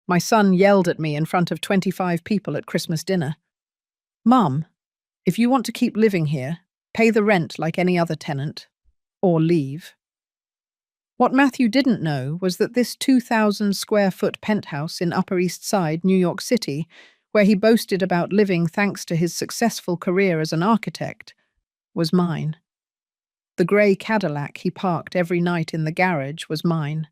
My son yelled at me in front of 25 people at Christmas dinner. "Mum, if you want to keep living here, pay the rent like any other tenant, or leave." What Matthew didn't know was that this 2,000 square foot penthouse in Upper East Side, New York City, where he boasted about living thanks to his successful career as an architect, was mine. The grey Cadillac he parked every night in the garage was mine.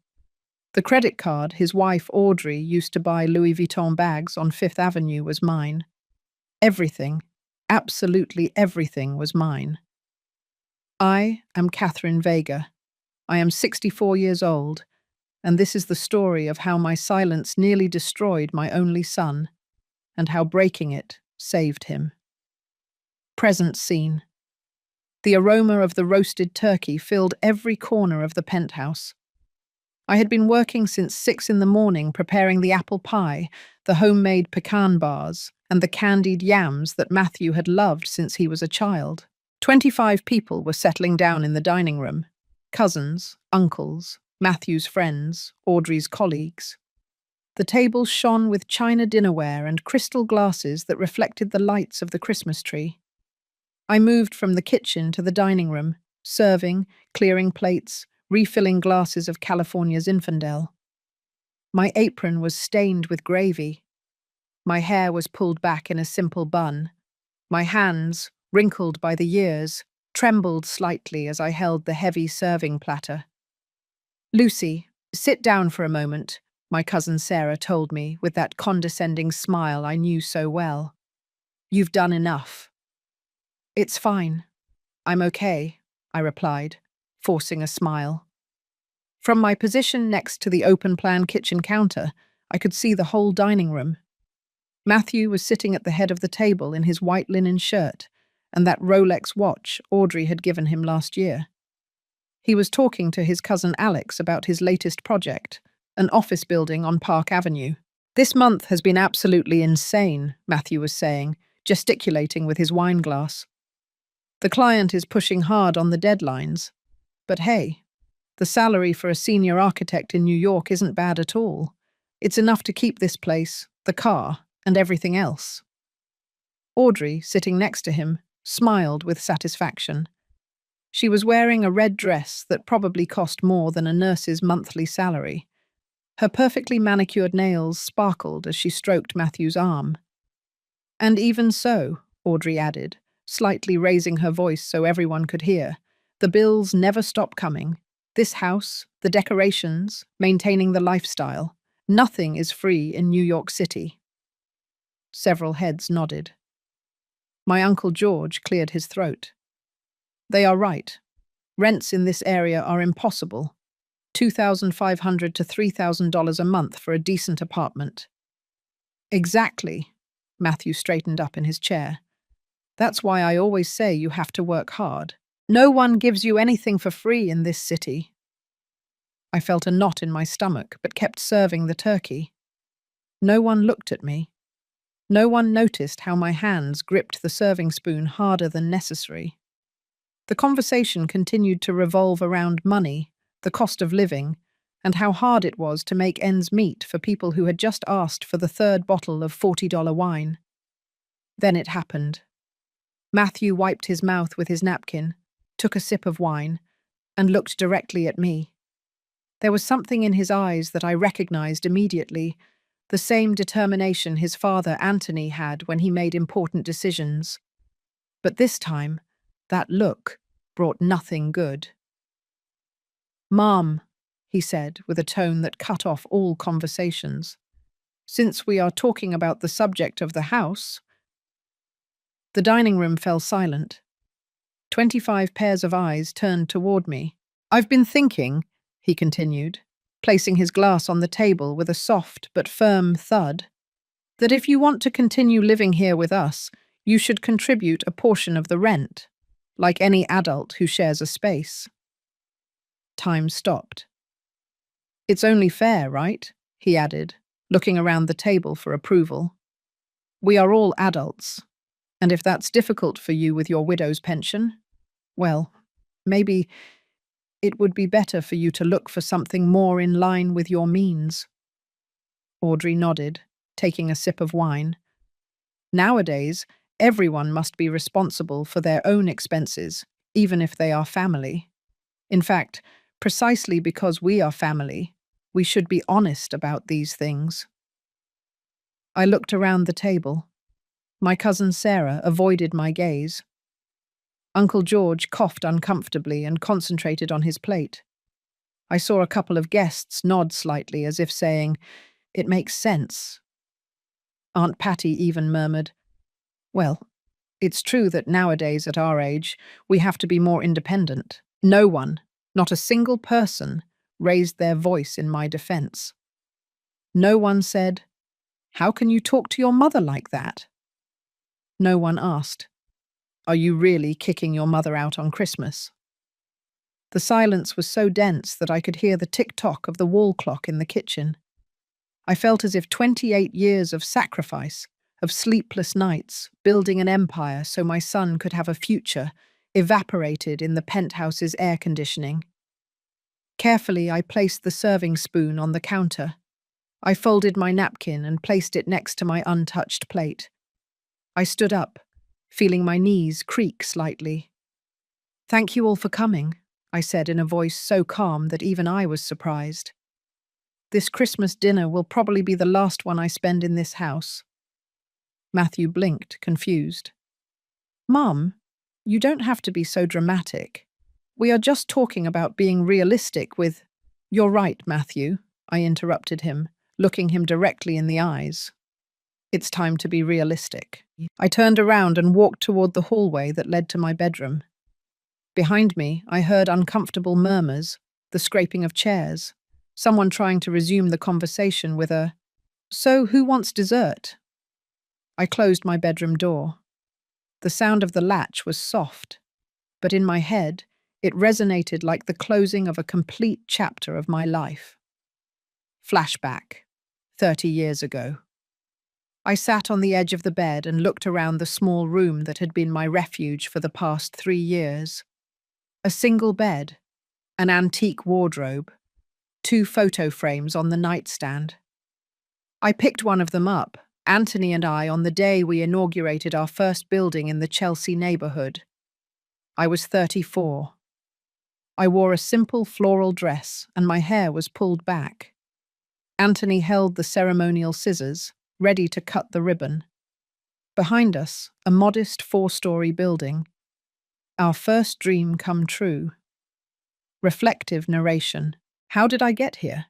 The credit card his wife Audrey used to buy Louis Vuitton bags on Fifth Avenue was mine. Everything, absolutely everything was mine. I am Catherine Vega. I am 64 years old, and this is the story of how my silence nearly destroyed my only son, and how breaking it saved him. Present scene. The aroma of the roasted turkey filled every corner of the penthouse. I had been working since 6 in the morning preparing the apple pie, the homemade pecan bars, and the candied yams that Matthew had loved since he was a child. 25 people were settling down in the dining room. Cousins, uncles, Matthew's friends, Audrey's colleagues. The tables shone with china dinnerware and crystal glasses that reflected the lights of the Christmas tree. I moved from the kitchen to the dining room, serving, clearing plates, refilling glasses of California's Infandel. My apron was stained with gravy. My hair was pulled back in a simple bun. My hands, wrinkled by the years, trembled slightly as I held the heavy serving platter. "Lucy, sit down for a moment," my cousin Sarah told me with that condescending smile I knew so well. "You've done enough." "It's fine. I'm okay," I replied, forcing a smile. From my position next to the open-plan kitchen counter, I could see the whole dining room. Matthew was sitting at the head of the table in his white linen shirt and that Rolex watch Audrey had given him last year. He was talking to his cousin Alex about his latest project, an office building on Park Avenue. "This month has been absolutely insane," Matthew was saying, gesticulating with his wine glass. "The client is pushing hard on the deadlines. But hey, the salary for a senior architect in New York isn't bad at all. It's enough to keep this place, the car, and everything else." Audrey, sitting next to him, smiled with satisfaction. She was wearing a red dress that probably cost more than a nurse's monthly salary. Her perfectly manicured nails sparkled as she stroked Matthew's arm. "And even so," Audrey added, slightly raising her voice so everyone could hear, "the bills never stop coming. This house, the decorations, maintaining the lifestyle, nothing is free in New York City." Several heads nodded. My Uncle George cleared his throat. "They are right. Rents in this area are impossible. $2,500 to $3,000 a month for a decent apartment." "Exactly." Matthew straightened up in his chair. "That's why I always say you have to work hard. No one gives you anything for free in this city." I felt a knot in my stomach, but kept serving the turkey. No one looked at me. No one noticed how my hands gripped the serving spoon harder than necessary. The conversation continued to revolve around money, the cost of living, and how hard it was to make ends meet for people who had just asked for the third bottle of $40 wine. Then it happened. Matthew wiped his mouth with his napkin, took a sip of wine, and looked directly at me. There was something in his eyes that I recognized immediately, the same determination his father Anthony had when he made important decisions. But this time, that look brought nothing good. "Mom," he said with a tone that cut off all conversations, "since we are talking about the subject of the house." The dining room fell silent. 25 pairs of eyes turned toward me. "I've been thinking," he continued, placing his glass on the table with a soft but firm thud, "that if you want to continue living here with us, you should contribute a portion of the rent, like any adult who shares a space." Time stopped. "It's only fair, right?" he added, looking around the table for approval. "We are all adults, and if that's difficult for you with your widow's pension, well, maybe it would be better for you to look for something more in line with your means." Audrey nodded, taking a sip of wine. Nowadays, everyone must be responsible for their own expenses, even if they are family. In fact, precisely because we are family, we should be honest about these things. I looked around the table. My cousin Sarah avoided my gaze. Uncle George coughed uncomfortably and concentrated on his plate. I saw a couple of guests nod slightly as if saying, "It makes sense." Aunt Patty even murmured, "Well, it's true that nowadays at our age, we have to be more independent." No one, not a single person, raised their voice in my defense. No one said, "How can you talk to your mother like that?" No one asked, "Are you really kicking your mother out on Christmas?" The silence was so dense that I could hear the tick-tock of the wall clock in the kitchen. I felt as if 28 years of sacrifice, of sleepless nights, building an empire so my son could have a future, evaporated in the penthouse's air conditioning. Carefully, I placed the serving spoon on the counter. I folded my napkin and placed it next to my untouched plate. I stood up, feeling my knees creak slightly. "Thank you all for coming," I said in a voice so calm that even I was surprised. "This Christmas dinner will probably be the last one I spend in this house." Matthew blinked, confused. "Mum, you don't have to be so dramatic. We are just talking about being realistic with—" "You're right, Matthew," I interrupted him, looking him directly in the eyes. "It's time to be realistic." I turned around and walked toward the hallway that led to my bedroom. Behind me, I heard uncomfortable murmurs, the scraping of chairs, someone trying to resume the conversation with a, "So who wants dessert?" I closed my bedroom door. The sound of the latch was soft, but in my head, it resonated like the closing of a complete chapter of my life. Flashback, 30 years ago. I sat on the edge of the bed and looked around the small room that had been my refuge for the past 3 years. A single bed, an antique wardrobe, 2 photo frames on the nightstand. I picked one of them up, Anthony and I, on the day we inaugurated our first building in the Chelsea neighborhood. I was 34. I wore a simple floral dress and my hair was pulled back. Anthony held the ceremonial scissors, ready to cut the ribbon. Behind us, a modest 4-story building. Our first dream come true. Reflective narration. How did I get here?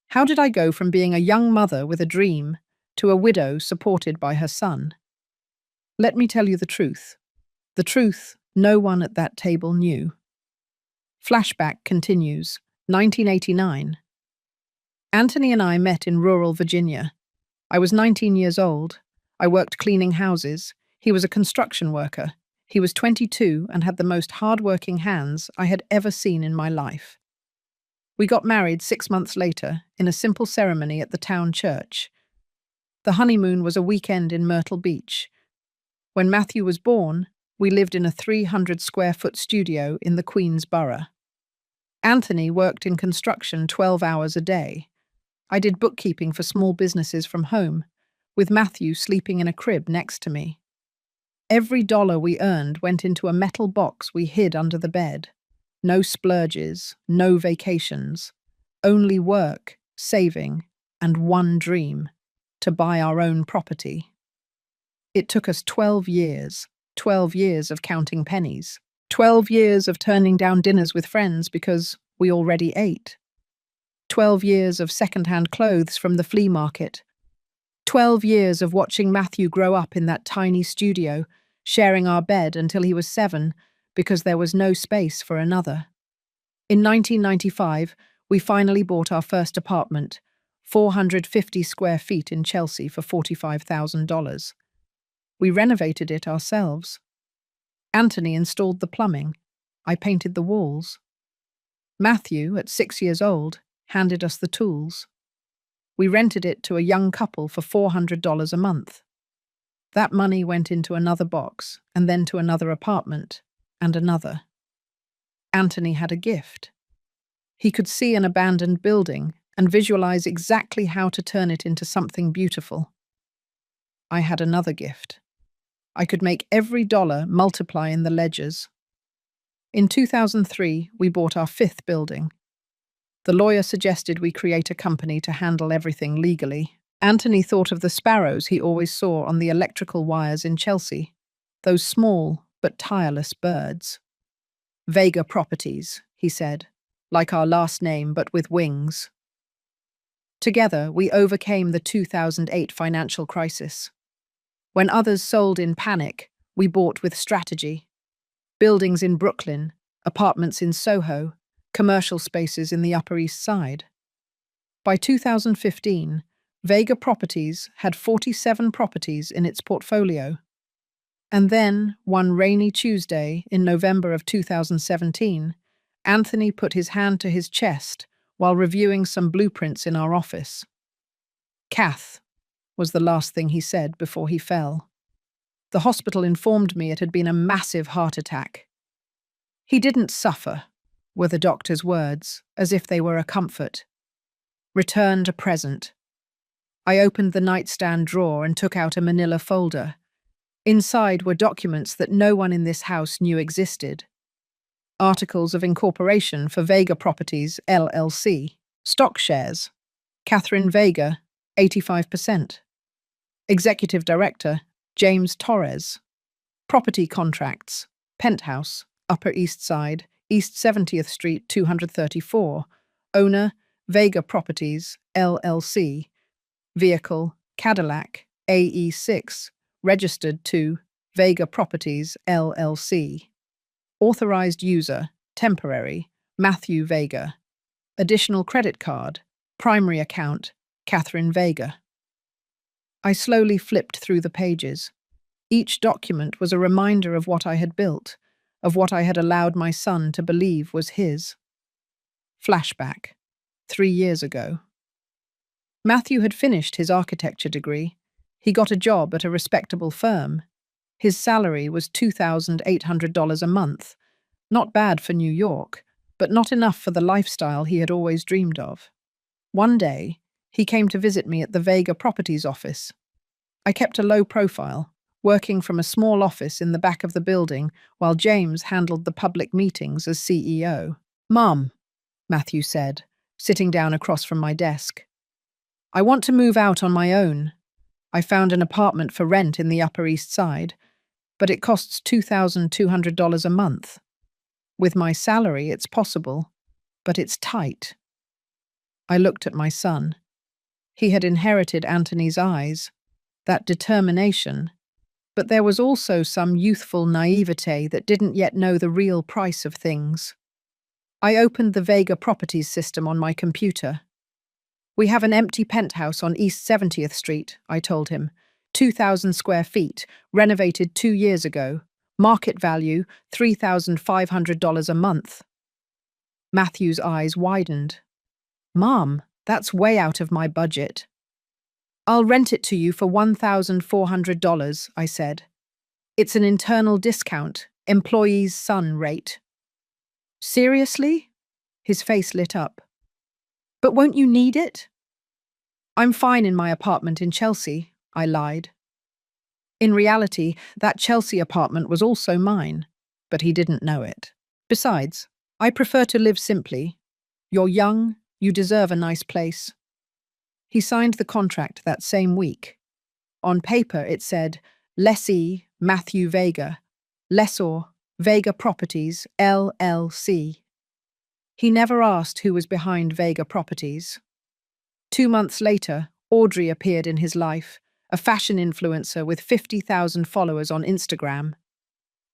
How did I go from being a young mother with a dream to a widow supported by her son? Let me tell you the truth. The truth no one at that table knew. Flashback continues, 1989. Anthony and I met in rural Virginia. I was 19 years old. I worked cleaning houses. He was a construction worker. He was 22 and had the most hard-working hands I had ever seen in my life. We got married 6 months later in a simple ceremony at the town church. The honeymoon was a weekend in Myrtle Beach. When Matthew was born, we lived in a 300-square-foot studio in the Queens borough. Anthony worked in construction 12 hours a day. I did bookkeeping for small businesses from home, with Matthew sleeping in a crib next to me. Every dollar we earned went into a metal box we hid under the bed. No splurges, no vacations, only work, saving, and one dream: to buy our own property. It took us 12 years of counting pennies, 12 years of turning down dinners with friends because we already ate, 12 years of second-hand clothes from the flea market, 12 years of watching Matthew grow up in that tiny studio, sharing our bed until he was 7 because there was no space for another. In 1995, we finally bought our first apartment, 450 square feet in Chelsea for $45,000. We renovated it ourselves. Anthony installed the plumbing. I painted the walls. Matthew, at 6 years old, handed us the tools. We rented it to a young couple for $400 a month. That money went into another box, and then to another apartment, and another. Anthony had a gift. He could see an abandoned building and visualize exactly how to turn it into something beautiful. I had another gift. I could make every dollar multiply in the ledgers. In 2003, we bought our fifth building. The lawyer suggested we create a company to handle everything legally. Anthony thought of the sparrows he always saw on the electrical wires in Chelsea, those small but tireless birds. Vega Properties, he said, like our last name but with wings. Together, we overcame the 2008 financial crisis. When others sold in panic, we bought with strategy. Buildings in Brooklyn, apartments in Soho, commercial spaces in the Upper East Side. By 2015, Vega Properties had 47 properties in its portfolio. And then, one rainy Tuesday in November of 2017, Anthony put his hand to his chest while reviewing some blueprints in our office. "Kath," was the last thing he said before he fell. The hospital informed me it had been a massive heart attack. "He didn't suffer," were the doctor's words, as if they were a comfort. Return to present. I opened the nightstand drawer and took out a manila folder. Inside were documents that no one in this house knew existed. Articles of incorporation for Vega Properties, LLC. Stock shares. Catherine Vega, 85%. Executive Director, James Torres. Property contracts. Penthouse, Upper East Side, East 70th Street, 234. Owner, Vega Properties, LLC. Vehicle, Cadillac, AE6. Registered to Vega Properties, LLC. Authorized user, temporary, Matthew Vega. Additional credit card, primary account, Catherine Vega. I slowly flipped through the pages. Each document was a reminder of what I had built, of what I had allowed my son to believe was his. Flashback. 3 years ago. Matthew had finished his architecture degree. He got a job at a respectable firm. His salary was $2,800 a month. Not bad for New York, but not enough for the lifestyle he had always dreamed of. One day, he came to visit me at the Vega Properties office. I kept a low profile, working from a small office in the back of the building while James handled the public meetings as CEO. "Mom," Matthew said, sitting down across from my desk. "I want to move out on my own. I found an apartment for rent in the Upper East Side, but it costs $2,200 a month. With my salary, it's possible, but it's tight." I looked at my son. He had inherited Anthony's eyes, that determination, but there was also some youthful naivete that didn't yet know the real price of things. I opened the Vega Properties system on my computer. "We have an empty penthouse on East 70th Street, I told him. 2,000 square feet, renovated 2 years ago. Market value, $3,500 a month. Matthew's eyes widened. "Mom, that's way out of my budget." "I'll rent it to you for $1,400, I said. "It's an internal discount, employee's son rate." "Seriously?" His face lit up. "But won't you need it?" "I'm fine in my apartment in Chelsea," I lied. In reality, that Chelsea apartment was also mine, but he didn't know it. Besides, I prefer to live simply. You're young, you deserve a nice place. He signed the contract that same week. On paper it said, Lessee Matthew Vega, Lessor Vega Properties, LLC. He never asked who was behind Vega Properties. 2 months later, Audrey appeared in his life, a fashion influencer with 50,000 followers on Instagram.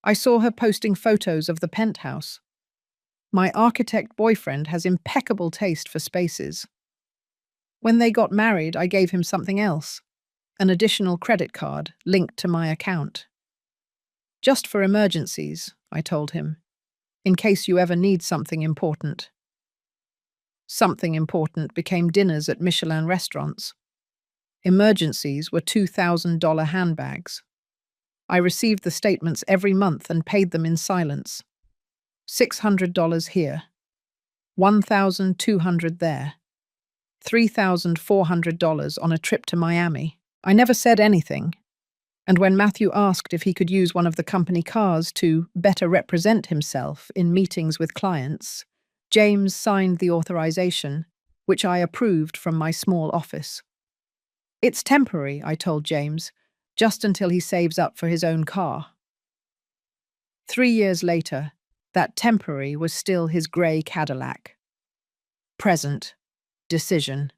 I saw her posting photos of the penthouse. My architect boyfriend has impeccable taste for spaces. When they got married, I gave him something else, an additional credit card linked to my account. "Just for emergencies," I told him, "in case you ever need something important." Something important became dinners at Michelin restaurants. Emergencies were $2,000 handbags. I received the statements every month and paid them in silence. $600 here, $1,200 there. $3,400 on a trip to Miami. I never said anything, and when Matthew asked if he could use one of the company cars to better represent himself in meetings with clients, James signed the authorization, which I approved from my small office. It's temporary, I told James, just until he saves up for his own car. 3 years later, that temporary was still his grey Cadillac. Present. Decision.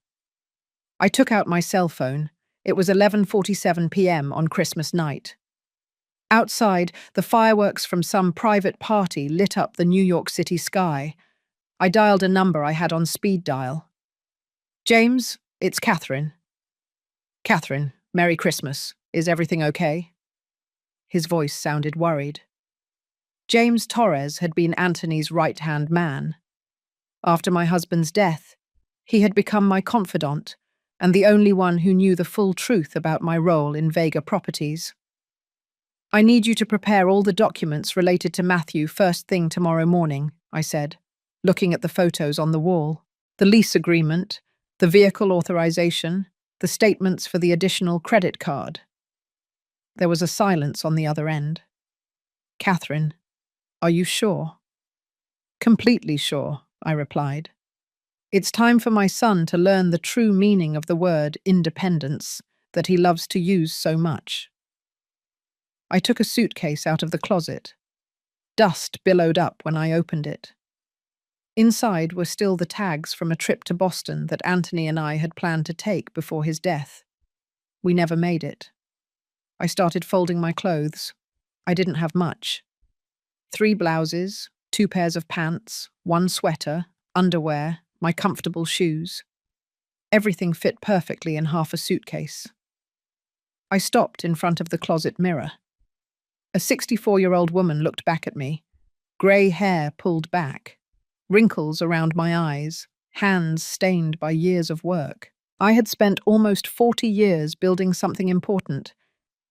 I took out my cell phone. It was 11:47 p.m. on Christmas night. Outside, the fireworks from some private party lit up the New York City sky. I dialed a number I had on speed dial. James, it's Catherine. Catherine, Merry Christmas. Is everything okay? His voice sounded worried. James Torres had been Anthony's right-hand man. After my husband's death, he had become my confidant and the only one who knew the full truth about my role in Vega Properties. I need you to prepare all the documents related to Matthew first thing tomorrow morning, I said, looking at the photos on the wall. The lease agreement, the vehicle authorization, the statements for the additional credit card. There was a silence on the other end. Catherine, are you sure? Completely sure, I replied. It's time for my son to learn the true meaning of the word independence that he loves to use so much. I took a suitcase out of the closet. Dust billowed up when I opened it. Inside were still the tags from a trip to Boston that Anthony and I had planned to take before his death. We never made it. I started folding my clothes. I didn't have much. 3 blouses, 2 pairs of pants, 1 sweater, underwear, my comfortable shoes. Everything fit perfectly in half a suitcase. I stopped in front of the closet mirror. A 64-year-old woman looked back at me, grey hair pulled back, wrinkles around my eyes, hands stained by years of work. I had spent almost 40 years building something important,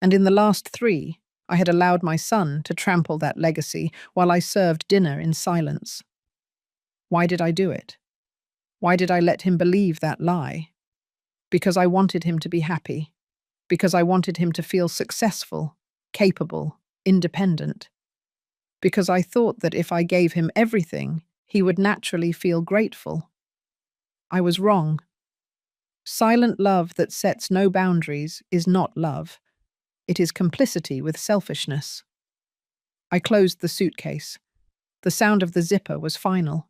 and in the last 3, I had allowed my son to trample that legacy while I served dinner in silence. Why did I do it? Why did I let him believe that lie? Because I wanted him to be happy. Because I wanted him to feel successful, capable, independent. Because I thought that if I gave him everything, he would naturally feel grateful. I was wrong. Silent love that sets no boundaries is not love. It is complicity with selfishness. I closed the suitcase. The sound of the zipper was final.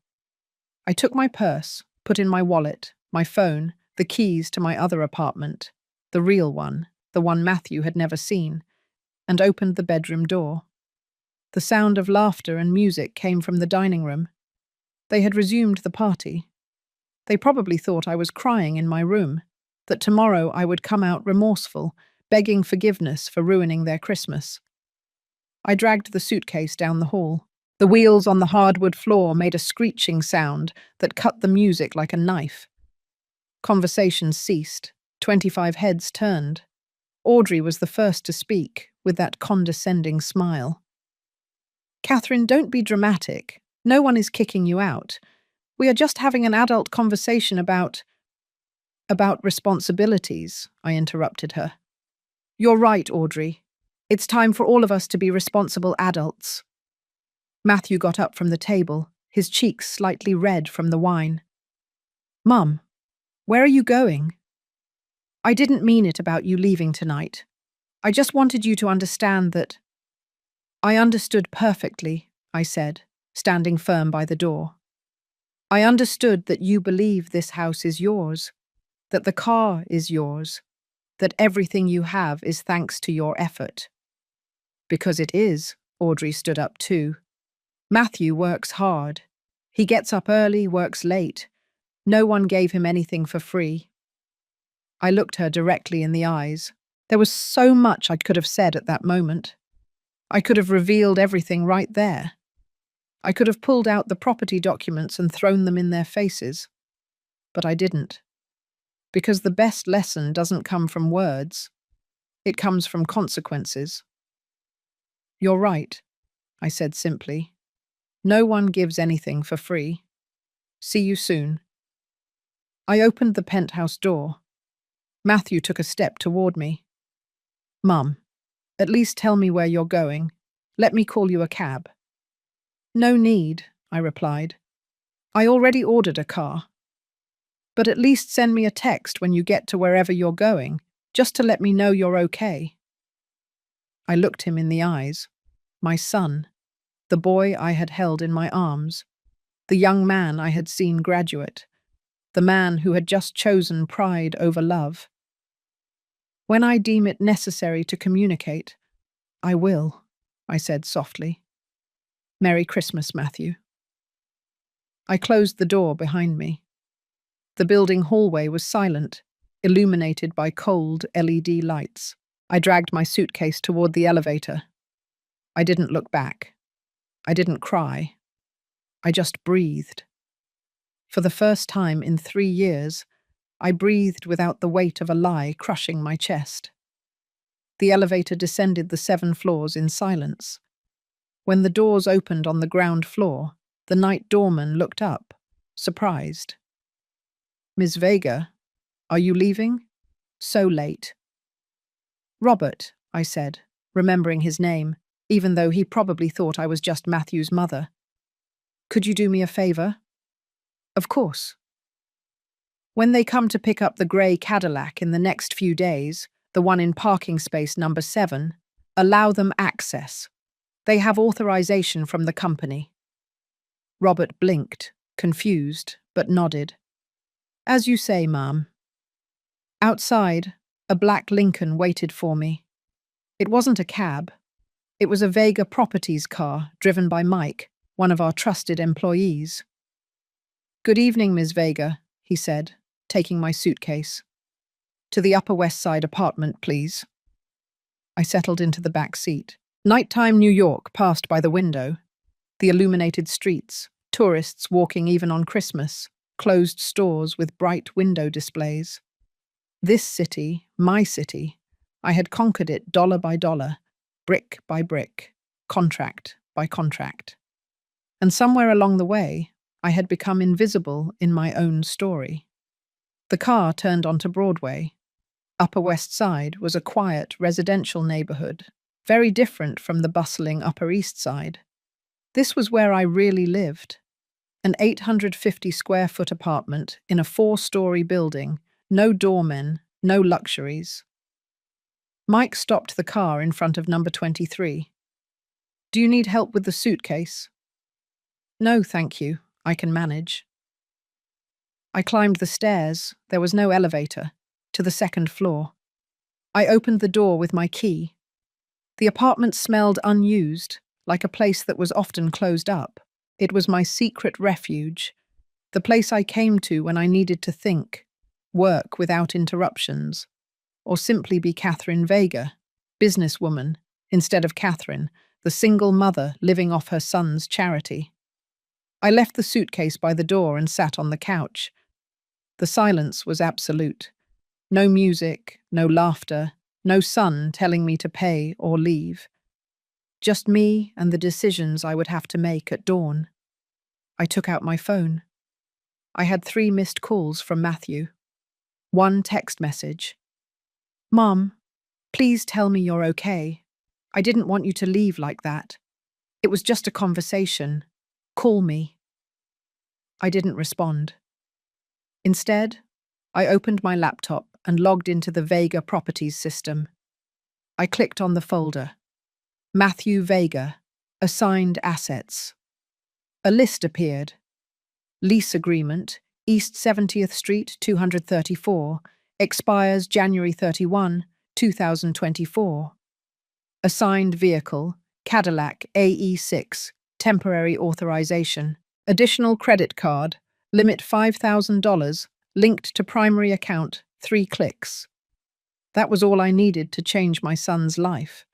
I took my purse, put in my wallet, my phone, the keys to my other apartment, the real one, the one Matthew had never seen, and opened the bedroom door. The sound of laughter and music came from the dining room. They had resumed the party. They probably thought I was crying in my room, that tomorrow I would come out remorseful, begging forgiveness for ruining their Christmas. I dragged the suitcase down the hall. The wheels on the hardwood floor made a screeching sound that cut the music like a knife. Conversations ceased. 25 heads turned. Audrey was the first to speak, with that condescending smile. Catherine, don't be dramatic. No one is kicking you out. We are just having an adult conversation about responsibilities, I interrupted her. You're right, Audrey. It's time for all of us to be responsible adults. Matthew got up from the table, his cheeks slightly red from the wine. Mum, where are you going? I didn't mean it about you leaving tonight. I just wanted you to understand that. I understood perfectly, I said, standing firm by the door. I understood that you believe this house is yours, that the car is yours, that everything you have is thanks to your effort. Because it is, Audrey stood up too. Matthew works hard. He gets up early, works late. No one gave him anything for free. I looked her directly in the eyes. There was so much I could have said at that moment. I could have revealed everything right there. I could have pulled out the property documents and thrown them in their faces. But I didn't. Because the best lesson doesn't come from words. It comes from consequences. You're right, I said simply. No one gives anything for free. See you soon. I opened the penthouse door. Matthew took a step toward me. Mum, at least tell me where you're going. Let me call you a cab. No need, I replied. I already ordered a car. But at least send me a text when you get to wherever you're going, just to let me know you're okay. I looked him in the eyes. My son, the boy I had held in my arms, the young man I had seen graduate, the man who had just chosen pride over love. When I deem it necessary to communicate, I will, I said softly. Merry Christmas, Matthew. I closed the door behind me. The building hallway was silent, illuminated by cold LED lights. I dragged my suitcase toward the elevator. I didn't look back. I didn't cry. I just breathed. For the first time in 3 years, I breathed without the weight of a lie crushing my chest. The elevator descended the 7 floors in silence. When the doors opened on the ground floor, the night doorman looked up, surprised. Miss Vega, are you leaving? So late. Robert, I said, remembering his name, even though he probably thought I was just Matthew's mother. Could you do me a favor? Of course. When they come to pick up the grey Cadillac in the next few days, the one in parking space number 7, allow them access. They have authorization from the company. Robert blinked, confused, but nodded. As you say, ma'am. Outside, a black Lincoln waited for me. It wasn't a cab. It was a Vega Properties car driven by Mike, one of our trusted employees. Good evening, Ms. Vega, he said, taking my suitcase. To the Upper West Side apartment, please. I settled into the back seat. Nighttime New York passed by the window. The illuminated streets, tourists walking even on Christmas, closed stores with bright window displays. This city, my city, I had conquered it dollar by dollar, brick by brick, contract by contract. And somewhere along the way, I had become invisible in my own story. The car turned onto Broadway. Upper West Side was a quiet residential neighborhood, very different from the bustling Upper East Side. This was where I really lived. An 850-square-foot apartment in a 4-story building, no doormen, no luxuries. Mike stopped the car in front of number 23. Do you need help with the suitcase? No, thank you. I can manage. I climbed the stairs, there was no elevator, to the 2nd floor. I opened the door with my key. The apartment smelled unused, like a place that was often closed up. It was my secret refuge, the place I came to when I needed to think, work without interruptions, or simply be Catherine Vega, businesswoman, instead of Catherine, the single mother living off her son's charity. I left the suitcase by the door and sat on the couch. The silence was absolute. No music, no laughter, no son telling me to pay or leave. Just me and the decisions I would have to make at dawn. I took out my phone. I had 3 missed calls from Matthew. 1 text message. Mom, please tell me you're okay. I didn't want you to leave like that. It was just a conversation. Call me. I didn't respond. Instead, I opened my laptop and logged into the Vega Properties system. I clicked on the folder. Matthew Vega, assigned assets. A list appeared. Lease agreement, East 70th Street, 234, expires January 31, 2024. Assigned vehicle, Cadillac AE6, temporary authorization. Additional credit card, limit $5,000, linked to primary account, 3 clicks. That was all I needed to change my son's life.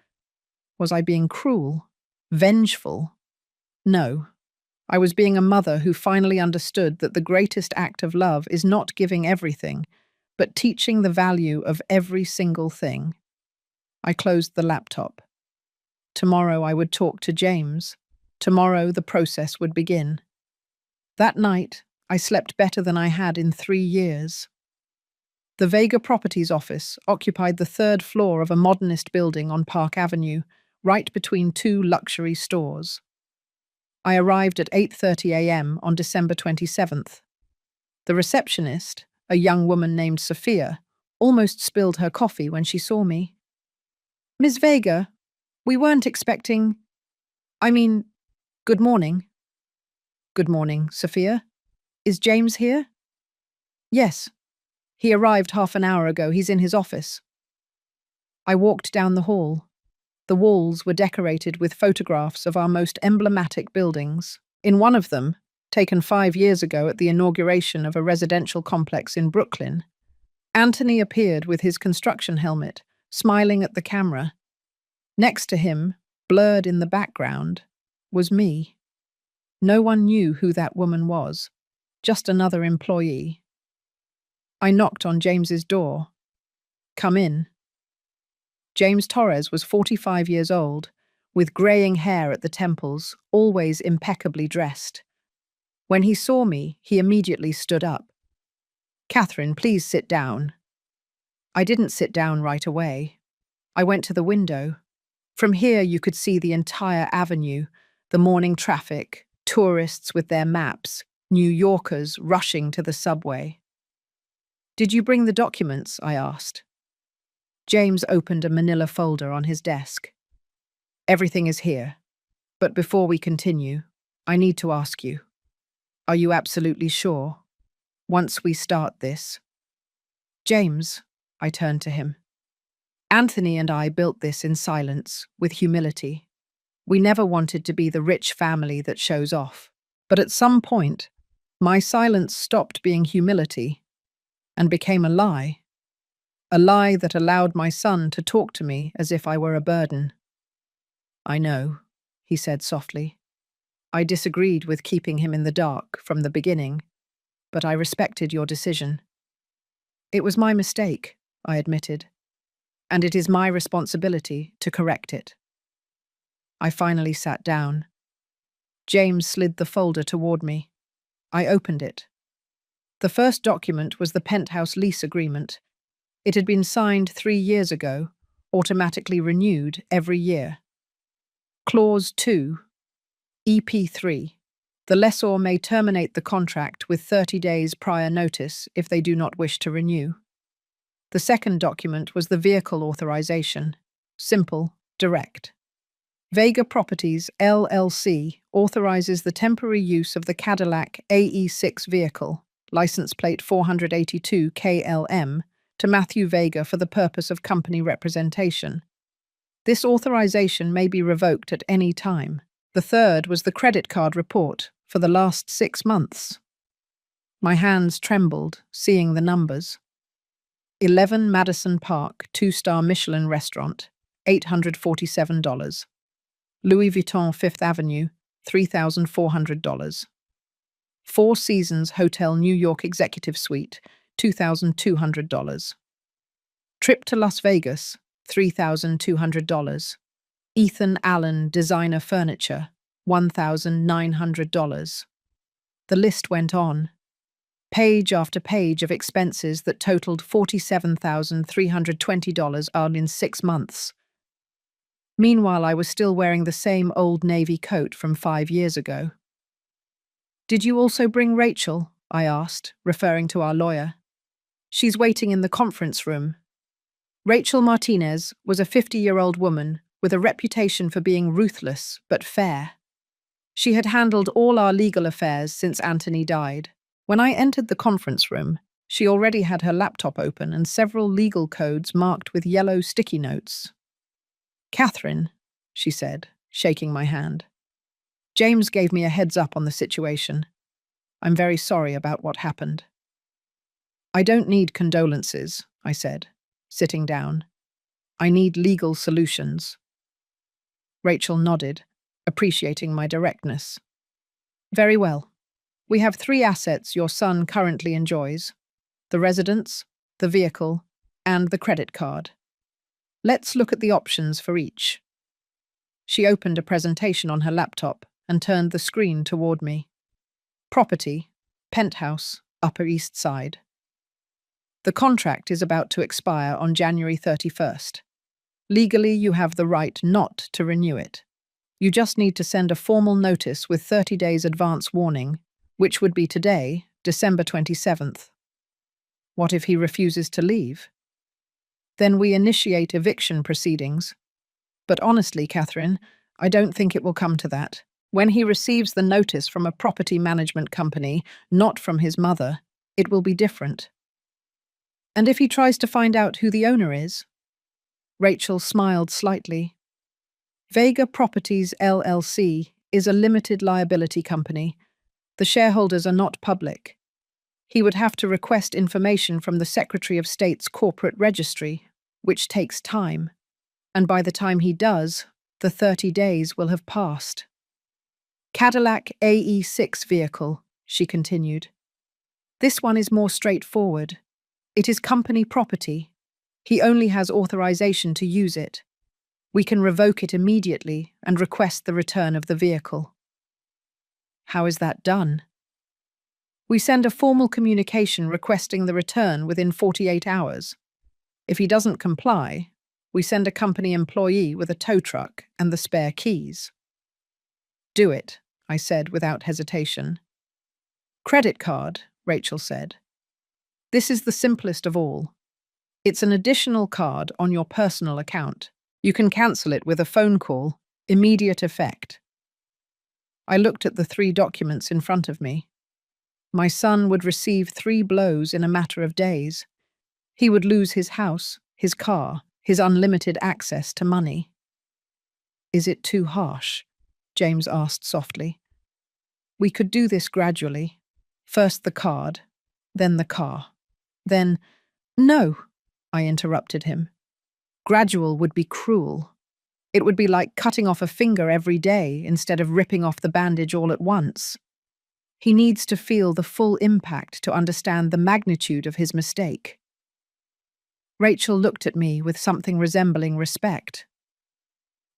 Was I being cruel? Vengeful? No. I was being a mother who finally understood that the greatest act of love is not giving everything, but teaching the value of every single thing. I closed the laptop. Tomorrow I would talk to James. Tomorrow the process would begin. That night, I slept better than I had in 3 years. The Vega Properties office occupied the third floor of a modernist building on Park Avenue, right between two luxury stores. I arrived at 8:30 a.m. on December 27th. The receptionist, a young woman named Sophia, almost spilled her coffee when she saw me. "Miss Vega, we weren't expecting. I mean, good morning." "Good morning, Sophia. Is James here?" "Yes. He arrived half an hour ago. He's in his office." I walked down the hall. The walls were decorated with photographs of our most emblematic buildings. In one of them, taken 5 years ago at the inauguration of a residential complex in Brooklyn, Anthony appeared with his construction helmet, smiling at the camera. Next to him, blurred in the background, was me. No one knew who that woman was, just another employee. I knocked on James's door. "Come in." James Torres was 45 years old, with greying hair at the temples, always impeccably dressed. When he saw me, he immediately stood up. "Catherine, please sit down." I didn't sit down right away. I went to the window. From here you could see the entire avenue, the morning traffic, tourists with their maps, New Yorkers rushing to the subway. "Did you bring the documents?" I asked. James opened a manila folder on his desk. "Everything is here. But before we continue, I need to ask you, are you absolutely sure? Once we start this." "James," I turned to him. "Anthony and I built this in silence, with humility. We never wanted to be the rich family that shows off. But at some point, my silence stopped being humility and became a lie. A lie that allowed my son to talk to me as if I were a burden." "I know," he said softly. "I disagreed with keeping him in the dark from the beginning, but I respected your decision." "It was my mistake," I admitted, "and it is my responsibility to correct it." I finally sat down. James slid the folder toward me. I opened it. The first document was the penthouse lease agreement. It had been signed 3 years ago, automatically renewed every year. Clause 2, EP3. The lessor may terminate the contract with 30 days prior notice if they do not wish to renew. The second document was the vehicle authorization. Simple, direct. Vega Properties, LLC, authorizes the temporary use of the Cadillac AE6 vehicle, license plate 482 KLM, to Matthew Vega for the purpose of company representation. This authorization may be revoked at any time. The third was the credit card report for the last 6 months. My hands trembled, seeing the numbers. 11 Madison Park, 2-star Michelin restaurant, $847. Louis Vuitton 5th Avenue, $3,400. Four Seasons Hotel New York Executive Suite, $2,200. Trip to Las Vegas, $3,200. Ethan Allen Designer Furniture, $1,900. The list went on. Page after page of expenses that totaled $47,320 all in 6 months. Meanwhile, I was still wearing the same old navy coat from 5 years ago. "Did you also bring Rachel?" I asked, referring to our lawyer. "She's waiting in the conference room." Rachel Martinez was a 50-year-old woman with a reputation for being ruthless but fair. She had handled all our legal affairs since Anthony died. When I entered the conference room, she already had her laptop open and several legal codes marked with yellow sticky notes. "Catherine," she said, shaking my hand. "James gave me a heads up on the situation. I'm very sorry about what happened." "I don't need condolences," I said, sitting down. "I need legal solutions." Rachel nodded, appreciating my directness. "Very well. We have 3 assets your son currently enjoys: the residence, the vehicle, and the credit card. Let's look at the options for each." She opened a presentation on her laptop and turned the screen toward me. "Property. Penthouse, Upper East Side. The contract is about to expire on January 31st. Legally, you have the right not to renew it. You just need to send a formal notice with 30 days advance warning, which would be today, December 27th. What if he refuses to leave? Then we initiate eviction proceedings. But honestly, Catherine, I don't think it will come to that. When he receives the notice from a property management company, not from his mother, it will be different. And if he tries to find out who the owner is? Rachel smiled slightly. Vega Properties LLC is a limited liability company. The shareholders are not public. He would have to request information from the Secretary of State's corporate registry, which takes time. And by the time he does, the 30 days will have passed. Cadillac AE6 vehicle, she continued. This one is more straightforward. It is company property. He only has authorization to use it. We can revoke it immediately and request the return of the vehicle. How is that done? We send a formal communication requesting the return within 48 hours. If he doesn't comply, we send a company employee with a tow truck and the spare keys. Do it, I said without hesitation. Credit card, Rachel said. This is the simplest of all. It's an additional card on your personal account. You can cancel it with a phone call, immediate effect. I looked at the 3 documents in front of me. My son would receive 3 blows in a matter of days. He would lose his house, his car, his unlimited access to money. Is it too harsh? James asked softly. We could do this gradually. First the card, then the car. Then, no, I interrupted him. Gradual would be cruel. It would be like cutting off a finger every day instead of ripping off the bandage all at once. He needs to feel the full impact to understand the magnitude of his mistake. Rachel looked at me with something resembling respect.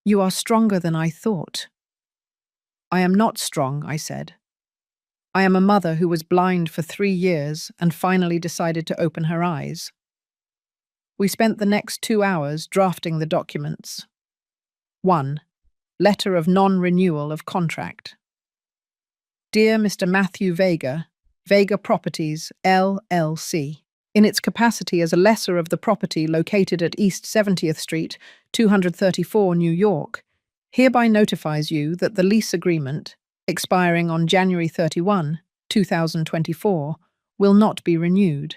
You are stronger than I thought. I am not strong, I said. I am a mother who was blind for 3 years and finally decided to open her eyes. We spent the next 2 hours drafting the documents. 1. Letter of non-renewal of contract. Dear Mr. Matthew Vega, Vega Properties, LLC. In its capacity as a lessor of the property located at East 70th Street, 234 New York, hereby notifies you that the lease agreement, expiring on January 31, 2024, will not be renewed.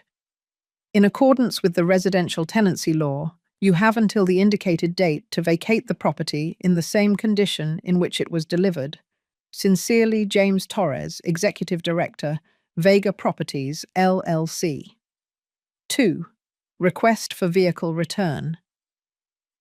In accordance with the residential tenancy law, you have until the indicated date to vacate the property in the same condition in which it was delivered. Sincerely, James Torres, Executive Director, Vega Properties, LLC. 2. Request for vehicle return.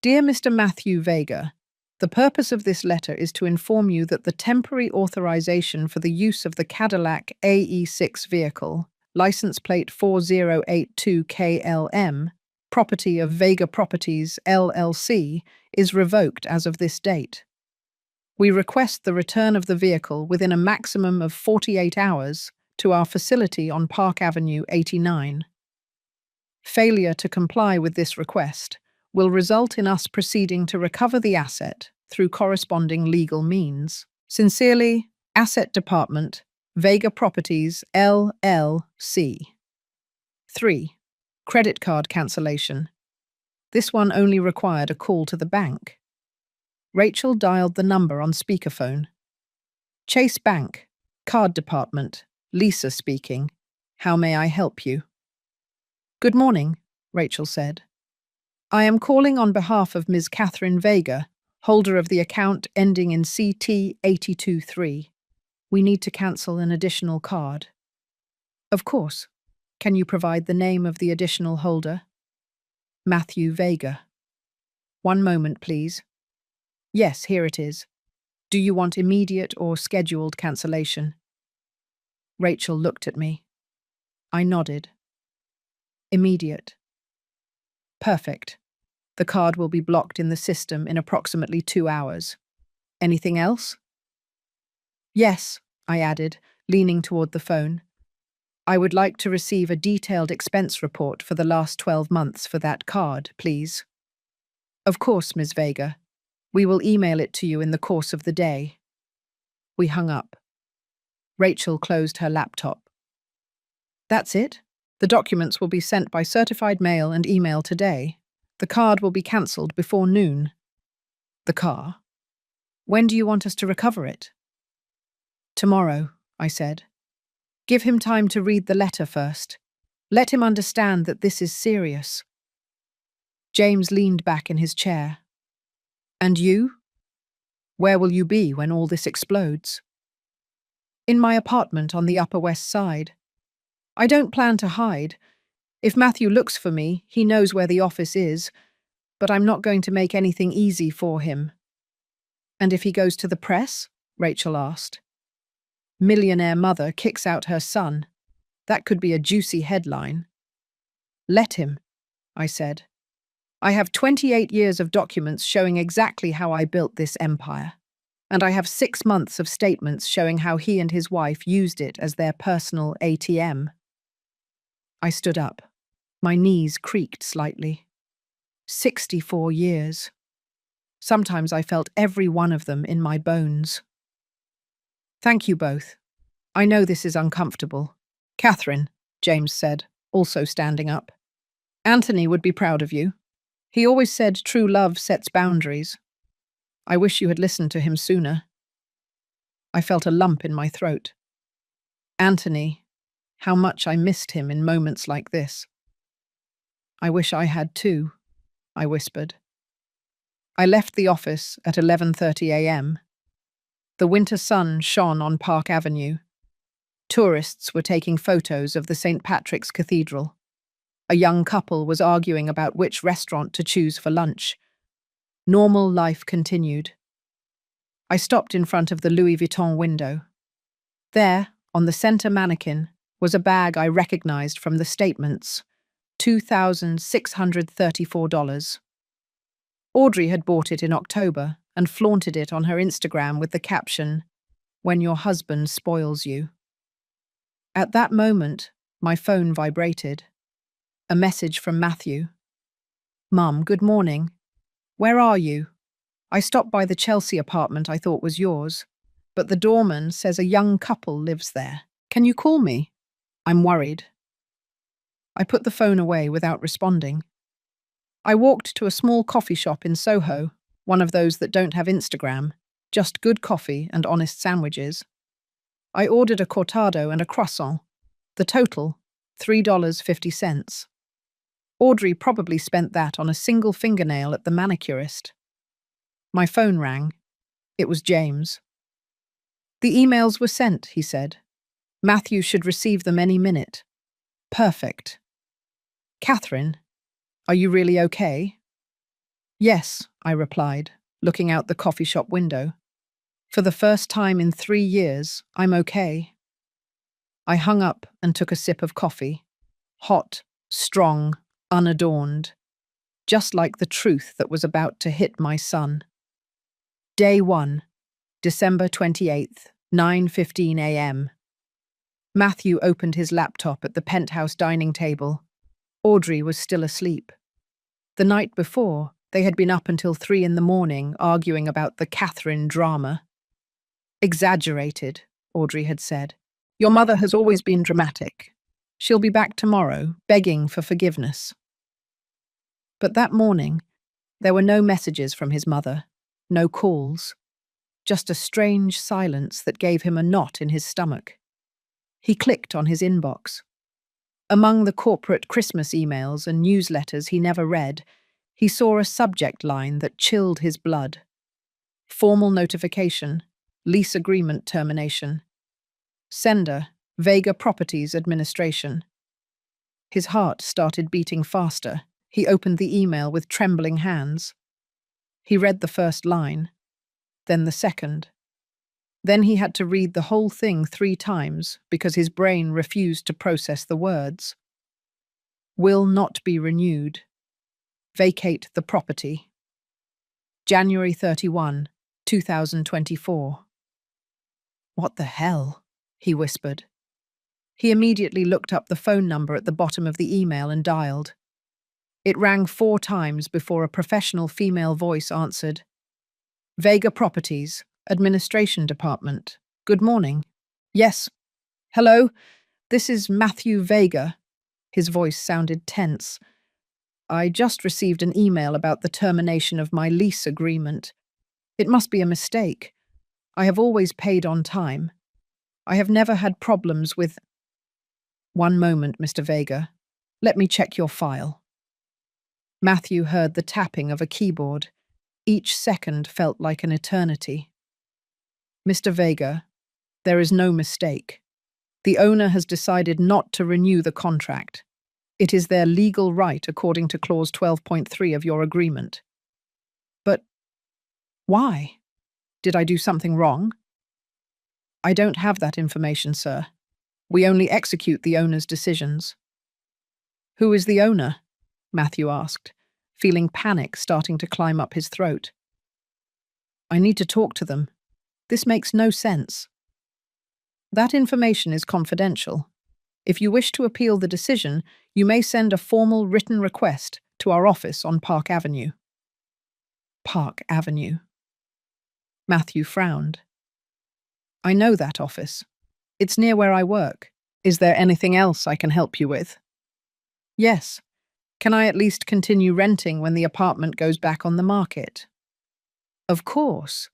Dear Mr. Matthew Vega, the purpose of this letter is to inform you that the temporary authorization for the use of the Cadillac AE6 vehicle, license plate 4082KLM, property of Vega Properties, LLC, is revoked as of this date. We request the return of the vehicle within a maximum of 48 hours to our facility on Park Avenue 89. Failure to comply with this request will result in us proceeding to recover the asset through corresponding legal means. Sincerely, Asset Department, Vega Properties, LLC. 3. Credit card cancellation. This one only required a call to the bank. Rachel dialed the number on speakerphone. Chase Bank, Card Department, Lisa speaking. How may I help you? Good morning, Rachel said. I am calling on behalf of Ms. Catherine Vega, holder of the account ending in CT823. We need to cancel an additional card. Of course. Can you provide the name of the additional holder? Matthew Vega. One moment, please. Yes, here it is. Do you want immediate or scheduled cancellation? Rachel looked at me. I nodded. Immediate. Perfect. The card will be blocked in the system in approximately 2 hours. Anything else? Yes, I added, leaning toward the phone. I would like to receive a detailed expense report for the last 12 months for that card, please. Of course, Ms. Vega. We will email it to you in the course of the day. We hung up. Rachel closed her laptop. That's it? The documents will be sent by certified mail and email today. The card will be cancelled before noon. The car? When do you want us to recover it? Tomorrow, I said. Give him time to read the letter first. Let him understand that this is serious. James leaned back in his chair. And you? Where will you be when all this explodes? In my apartment on the Upper West Side. I don't plan to hide. If Matthew looks for me, he knows where the office is, but I'm not going to make anything easy for him. And if he goes to the press? Rachel asked. Millionaire mother kicks out her son. That could be a juicy headline. Let him, I said. I have 28 years of documents showing exactly how I built this empire, and I have 6 months of statements showing how he and his wife used it as their personal ATM. I stood up. My knees creaked slightly. 64 years. Sometimes I felt every one of them in my bones. Thank you both. I know this is uncomfortable. Catherine, James said, also standing up. Anthony would be proud of you. He always said true love sets boundaries. I wish you had listened to him sooner. I felt a lump in my throat. Anthony, how much I missed him in moments like this. I wish I had too, I whispered. I left the office at 11:30 a.m. The winter sun shone on Park Avenue. Tourists were taking photos of the St. Patrick's Cathedral. A young couple was arguing about which restaurant to choose for lunch. Normal life continued. I stopped in front of the Louis Vuitton window. There, on the center mannequin, was a bag I recognized from the statements, $2,634. Audrey had bought it in October and flaunted it on her Instagram with the caption, "When your husband spoils you." At that moment, my phone vibrated. A message from Matthew. Mum, good morning. Where are you? I stopped by the Chelsea apartment I thought was yours, but the doorman says a young couple lives there. Can you call me? I'm worried. I put the phone away without responding. I walked to a small coffee shop in Soho, one of those that don't have Instagram, just good coffee and honest sandwiches. I ordered a cortado and a croissant. The total, $3.50. Audrey probably spent that on a single fingernail at the manicurist. My phone rang. It was James. The emails were sent, he said. Matthew should receive them any minute. Perfect. Catherine, are you really okay? Yes, I replied, looking out the coffee shop window. For the first time in 3 years, I'm okay. I hung up and took a sip of coffee. Hot, strong, unadorned. Just like the truth that was about to hit my son. Day 1, December 28th, 9:15 a.m. Matthew opened his laptop at the penthouse dining table. Audrey was still asleep. The night before, they had been up until 3 in the morning arguing about the Catherine drama. Exaggerated, Audrey had said. Your mother has always been dramatic. She'll be back tomorrow, begging for forgiveness. But that morning, there were no messages from his mother, no calls, just a strange silence that gave him a knot in his stomach. He clicked on his inbox. Among the corporate Christmas emails and newsletters he never read, he saw a subject line that chilled his blood. Formal notification, lease agreement termination. Sender, Vega Properties Administration. His heart started beating faster. He opened the email with trembling hands. He read the first line, then the second. Then he had to read the whole thing 3 times because his brain refused to process the words. Will not be renewed. Vacate the property. January 31, 2024. What the hell? He whispered. He immediately looked up the phone number at the bottom of the email and dialed. It rang 4 times before a professional female voice answered. Vega Properties, Administration Department. Good morning. Yes. Hello, this is Matthew Vega. His voice sounded tense. I just received an email about the termination of my lease agreement. It must be a mistake. I have always paid on time. I have never had problems with... One moment, Mr. Vega. Let me check your file. Matthew heard the tapping of a keyboard. Each second felt like an eternity. Mr. Vega, there is no mistake. The owner has decided not to renew the contract. It is their legal right according to Clause 12.3 of your agreement. But why? Did I do something wrong? I don't have that information, sir. We only execute the owner's decisions. Who is the owner? Matthew asked, feeling panic starting to climb up his throat. I need to talk to them. This makes no sense. That information is confidential. If you wish to appeal the decision, you may send a formal written request to our office on Park Avenue. Park Avenue. Matthew frowned. I know that office. It's near where I work. Is there anything else I can help you with? Yes. Can I at least continue renting when the apartment goes back on the market? Of course.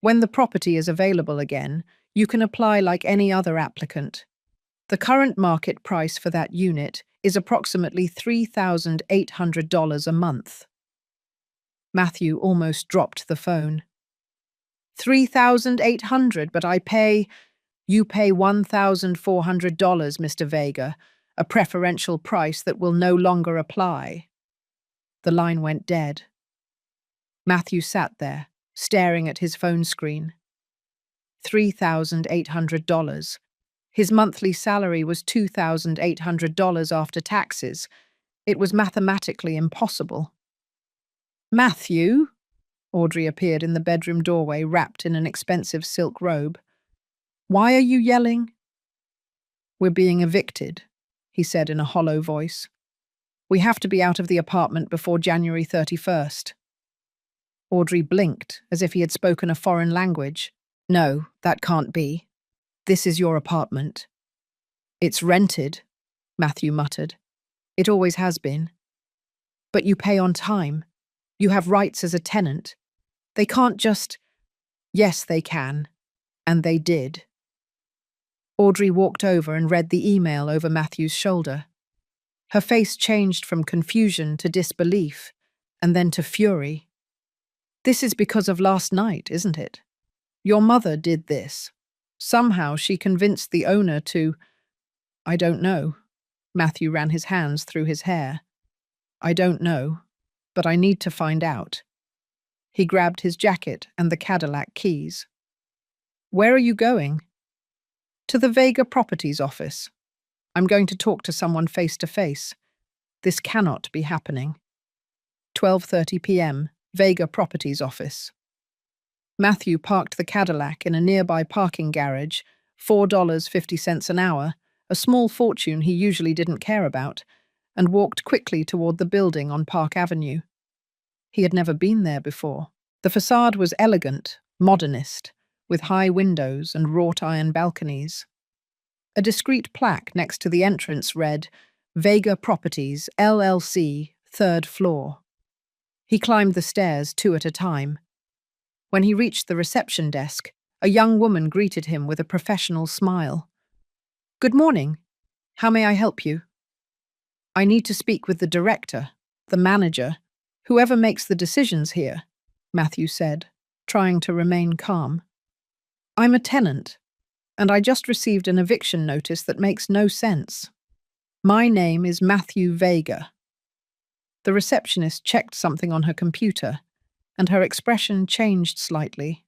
When the property is available again, you can apply like any other applicant. The current market price for that unit is approximately $3,800 a month. Matthew almost dropped the phone. $3,800, but you pay $1,400, Mr. Vega, a preferential price that will no longer apply. The line went dead. Matthew sat there, staring at his phone screen. $3,800. His monthly salary was $2,800 after taxes. It was mathematically impossible. Matthew? Audrey appeared in the bedroom doorway, wrapped in an expensive silk robe. Why are you yelling? We're being evicted, he said in a hollow voice. We have to be out of the apartment before January 31st. Audrey blinked, as if he had spoken a foreign language. No, that can't be. This is your apartment. It's rented, Matthew muttered. It always has been. But you pay on time. You have rights as a tenant. They can't just... Yes, they can. And they did. Audrey walked over and read the email over Matthew's shoulder. Her face changed from confusion to disbelief, and then to fury. This is because of last night, isn't it? Your mother did this. Somehow she convinced the owner to... I don't know. Matthew ran his hands through his hair. I don't know, but I need to find out. He grabbed his jacket and the Cadillac keys. Where are you going? To the Vega Properties office. I'm going to talk to someone face to face. This cannot be happening. 12:30 p.m., Vega Properties office. Matthew parked the Cadillac in a nearby parking garage, $4.50 an hour, a small fortune he usually didn't care about, and walked quickly toward the building on Park Avenue. He had never been there before. The facade was elegant, modernist, with high windows and wrought-iron balconies. A discreet plaque next to the entrance read, Vega Properties, LLC, 3rd floor. He climbed the stairs 2 at a time. When he reached the reception desk, a young woman greeted him with a professional smile. Good morning. How may I help you? I need to speak with the director, the manager, whoever makes the decisions here, Matthew said, trying to remain calm. I'm a tenant, and I just received an eviction notice that makes no sense. My name is Matthew Vega. The receptionist checked something on her computer, and her expression changed slightly,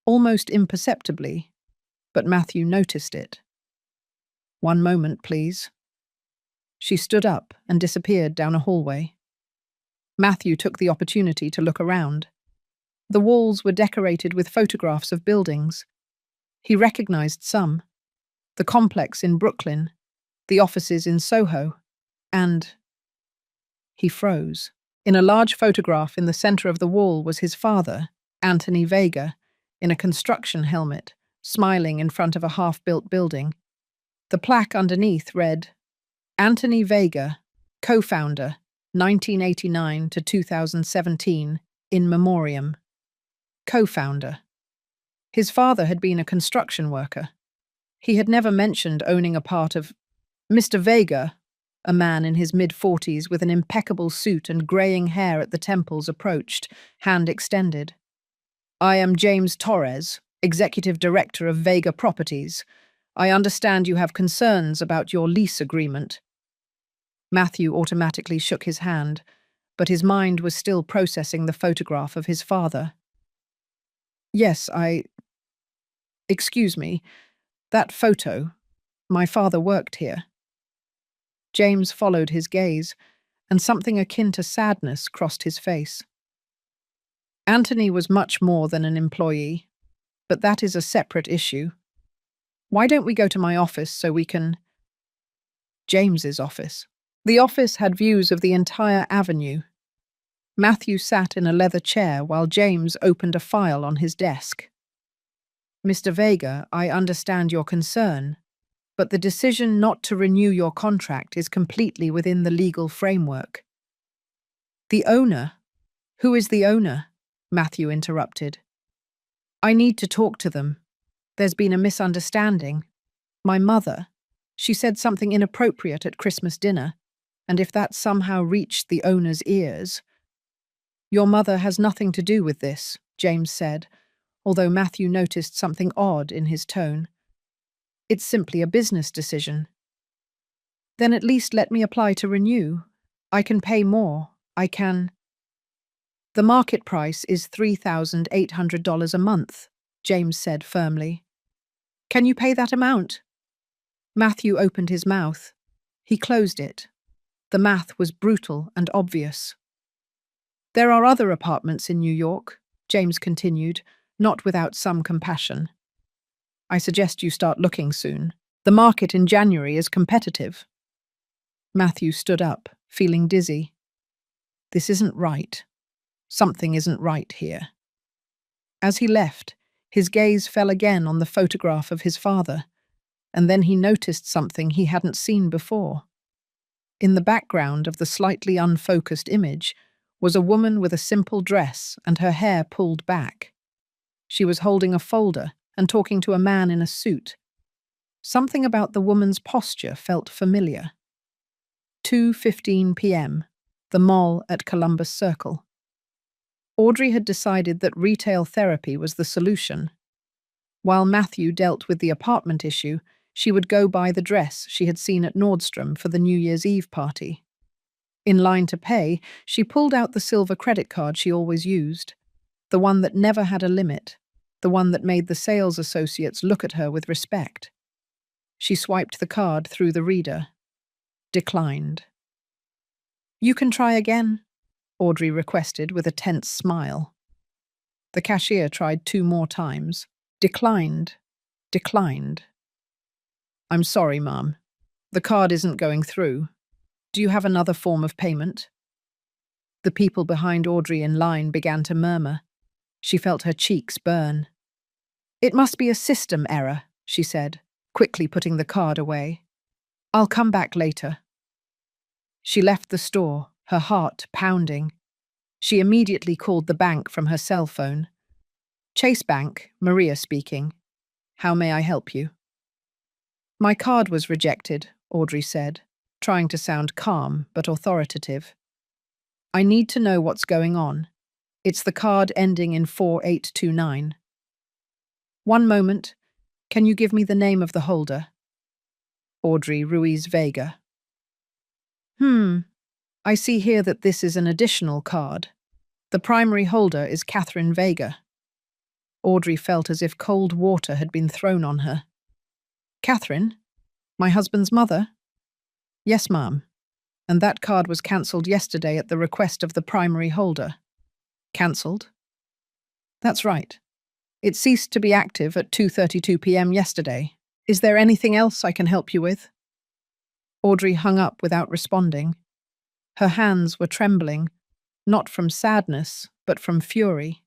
almost imperceptibly, but Matthew noticed it. One moment, please. She stood up and disappeared down a hallway. Matthew took the opportunity to look around. The walls were decorated with photographs of buildings. He recognized some. the complex in Brooklyn, the offices in Soho, and he froze. In a large photograph in the center of the wall was his father, Anthony Vega, in a construction helmet, smiling in front of a half-built building. The plaque underneath read, Anthony Vega, co-founder, 1989 to 2017, in memoriam. Co-founder. His father had been a construction worker. He had never mentioned owning a part of Mr. Vega, a man in his mid-40s with an impeccable suit and greying hair at the temples, approached, hand extended. I am James Torres, Executive Director of Vega Properties. I understand you have concerns about your lease agreement. Matthew automatically shook his hand, but his mind was still processing the photograph of his father. Yes, Excuse me, that photo. My father worked here. James followed his gaze, and something akin to sadness crossed his face. Anthony was much more than an employee, but that is a separate issue. Why don't we go to my office so we can… James's office. The office had views of the entire avenue. Matthew sat in a leather chair while James opened a file on his desk. Mr. Vega, I understand your concern, but the decision not to renew your contract is completely within the legal framework. The owner? Who is the owner? Matthew interrupted. I need to talk to them. There's been a misunderstanding. My mother, she said something inappropriate at Christmas dinner, and if that somehow reached the owner's ears… Your mother has nothing to do with this, James said, although Matthew noticed something odd in his tone. It's simply a business decision. Then at least let me apply to renew. I can pay more. I can… The market price is $3,800 a month, James said firmly. Can you pay that amount? Matthew opened his mouth. He closed it. The math was brutal and obvious. There are other apartments in New York, James continued, not without some compassion. I suggest you start looking soon. The market in January is competitive. Matthew stood up, feeling dizzy. This isn't right. Something isn't right here. As he left, his gaze fell again on the photograph of his father, and then he noticed something he hadn't seen before. In the background of the slightly unfocused image was a woman with a simple dress and her hair pulled back. She was holding a folder and talking to a man in a suit. Something about the woman's posture felt familiar. 2:15 p.m., the mall at Columbus Circle. Audrey had decided that retail therapy was the solution. While Matthew dealt with the apartment issue, she would go buy the dress she had seen at Nordstrom for the New Year's Eve party. In line to pay, she pulled out the silver credit card she always used, the one that never had a limit, the one that made the sales associates look at her with respect. She swiped the card through the reader. Declined. You can try again, Audrey requested with a tense smile. The cashier tried 2 more times. Declined. Declined. I'm sorry, Ma'am. The card isn't going through. Do you have another form of payment? The people behind Audrey in line began to murmur. She felt her cheeks burn. It must be a system error, she said, quickly putting the card away. I'll come back later. She left the store, her heart pounding. She immediately called the bank from her cell phone. Chase Bank, Maria speaking. How may I help you? My card was rejected, Audrey said, trying to sound calm but authoritative. I need to know what's going on. It's the card ending in 4829. One moment. Can you give me the name of the holder? Audrey Ruiz Vega. I see here that this is an additional card. The primary holder is Catherine Vega. Audrey felt as if cold water had been thrown on her. Catherine? My husband's mother? Yes, ma'am. And that card was cancelled yesterday at the request of the primary holder. Cancelled? That's right. It ceased to be active at 2:32 p.m. yesterday, Is there anything else I can help you with? Audrey hung up without responding. Her hands were trembling, not from sadness, but from fury.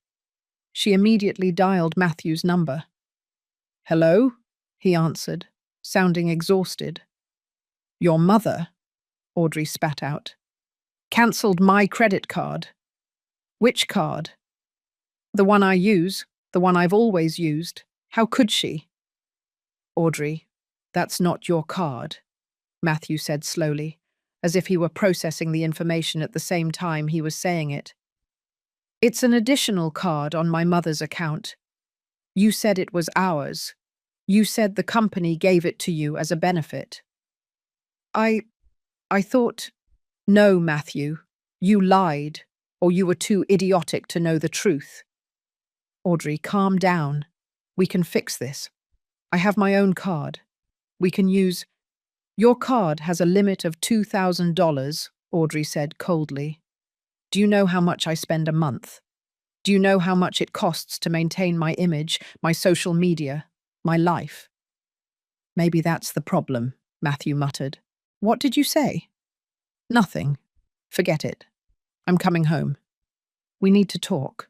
She immediately dialed Matthew's number. "Hello?" he answered, sounding exhausted. "Your mother," Audrey spat out, "cancelled my credit card." "Which card?" "The one I use, the one I've always used. How could she?" "Audrey, that's not your card," Matthew said slowly, as if he were processing the information at the same time he was saying it. "It's an additional card on my mother's account. You said it was ours. You said the company gave it to you as a benefit." I thought, "No, Matthew, you lied, or you were too idiotic to know the truth." "Audrey, calm down. We can fix this. I have my own card. We can use—" "Your card has a limit of $2,000, Audrey said coldly. "Do you know how much I spend a month? Do you know how much it costs to maintain my image, my social media, my life?" "Maybe that's the problem," Matthew muttered. "What did you say?" "Nothing. Forget it. I'm coming home. We need to talk."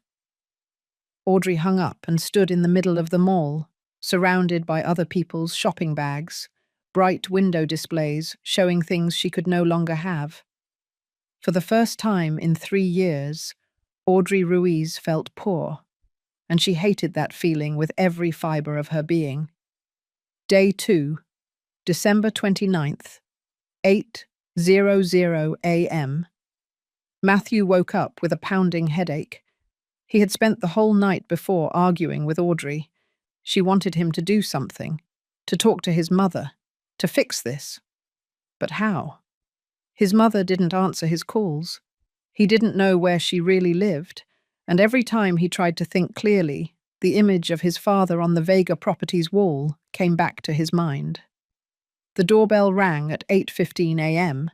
Audrey hung up and stood in the middle of the mall, surrounded by other people's shopping bags, bright window displays showing things she could no longer have. For the first time in 3 years, Audrey Ruiz felt poor, and she hated that feeling with every fibre of her being. Day 2, December 29th, 8:00 a.m. Matthew woke up with a pounding headache. He had spent the whole night before arguing with Audrey. She wanted him to do something, to talk to his mother, to fix this. But how? His mother didn't answer his calls. He didn't know where she really lived, and every time he tried to think clearly, the image of his father on the Vega Properties wall came back to his mind. The doorbell rang at 8:15 a.m.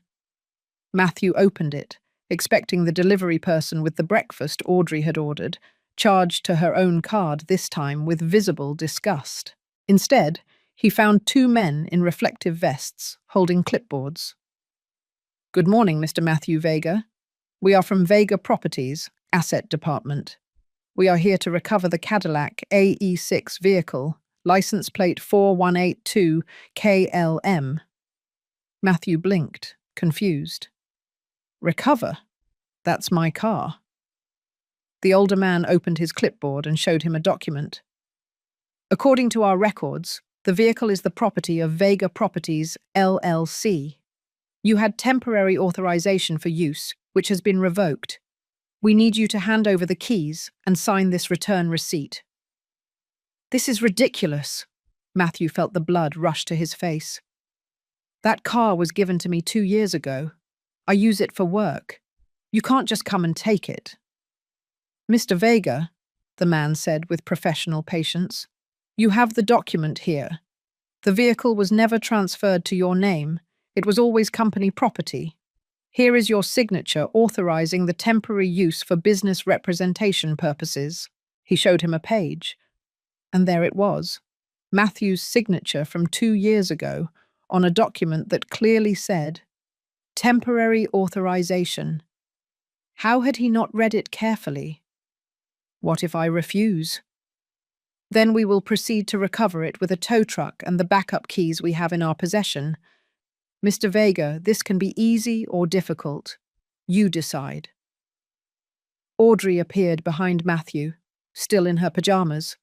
Matthew opened it, expecting the delivery person with the breakfast Audrey had ordered, charged to her own card this time with visible disgust. Instead, he found 2 men in reflective vests, holding clipboards. "Good morning, Mr. Matthew Vega. We are from Vega Properties, Asset Department. We are here to recover the Cadillac AE6 vehicle, license plate 4182 KLM. Matthew blinked, confused. "Recover? That's my car." The older man opened his clipboard and showed him a document. "According to our records, the vehicle is the property of Vega Properties, LLC. You had temporary authorization for use, which has been revoked. We need you to hand over the keys and sign this return receipt." "This is ridiculous." Matthew felt the blood rush to his face. "That car was given to me 2 years ago. I use it for work. You can't just come and take it." "Mr. Vega," the man said with professional patience, "you have the document here. The vehicle was never transferred to your name. It was always company property. Here is your signature authorizing the temporary use for business representation purposes." He showed him a page. And there it was, Matthew's signature from 2 years ago on a document that clearly said, "Temporary authorization." How had he not read it carefully? "What if I refuse?" "Then we will proceed to recover it with a tow truck and the backup keys we have in our possession. Mr. Vega, this can be easy or difficult. You decide." Audrey appeared behind Matthew, still in her pajamas.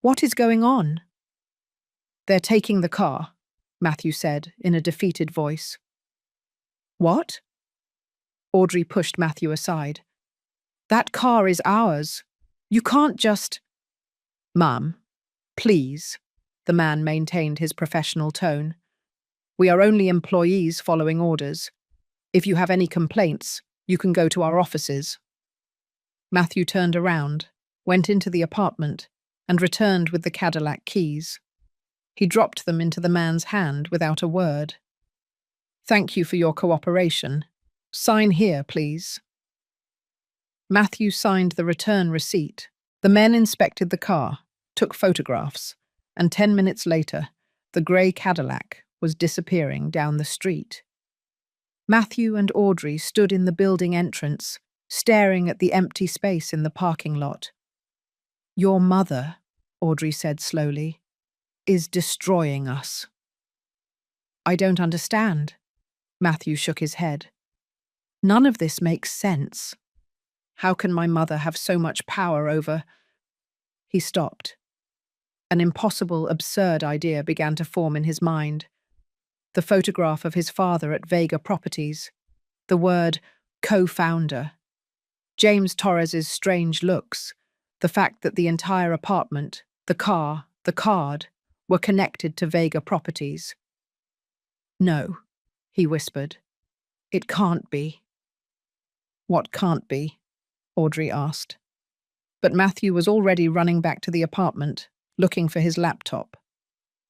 "What is going on?" "They're taking the car," Matthew said in a defeated voice. "What?" Audrey pushed Matthew aside. "That car is ours. You can't just—" "Mum, please," the man maintained his professional tone. "We are only employees following orders. If you have any complaints, you can go to our offices." Matthew turned around, went into the apartment, and returned with the Cadillac keys. He dropped them into the man's hand without a word. "Thank you for your cooperation. Sign here, please." Matthew signed the return receipt. The men inspected the car, took photographs, and 10 minutes later, The grey Cadillac was disappearing down the street. Matthew and Audrey stood in the building entrance, staring at the empty space in the parking lot. "Your mother," Audrey said slowly, "is destroying us." "I don't understand." Matthew shook his head. "None of this makes sense. How can my mother have so much power over—" He stopped. An impossible, absurd idea began to form in his mind. The photograph of his father at Vega Properties, the word co-founder, James Torres's strange looks, the fact that the entire apartment, the car, the card, were connected to Vega Properties. "No," he whispered. "It can't be." "What can't be?" Audrey asked. But Matthew was already running back to the apartment, looking for his laptop.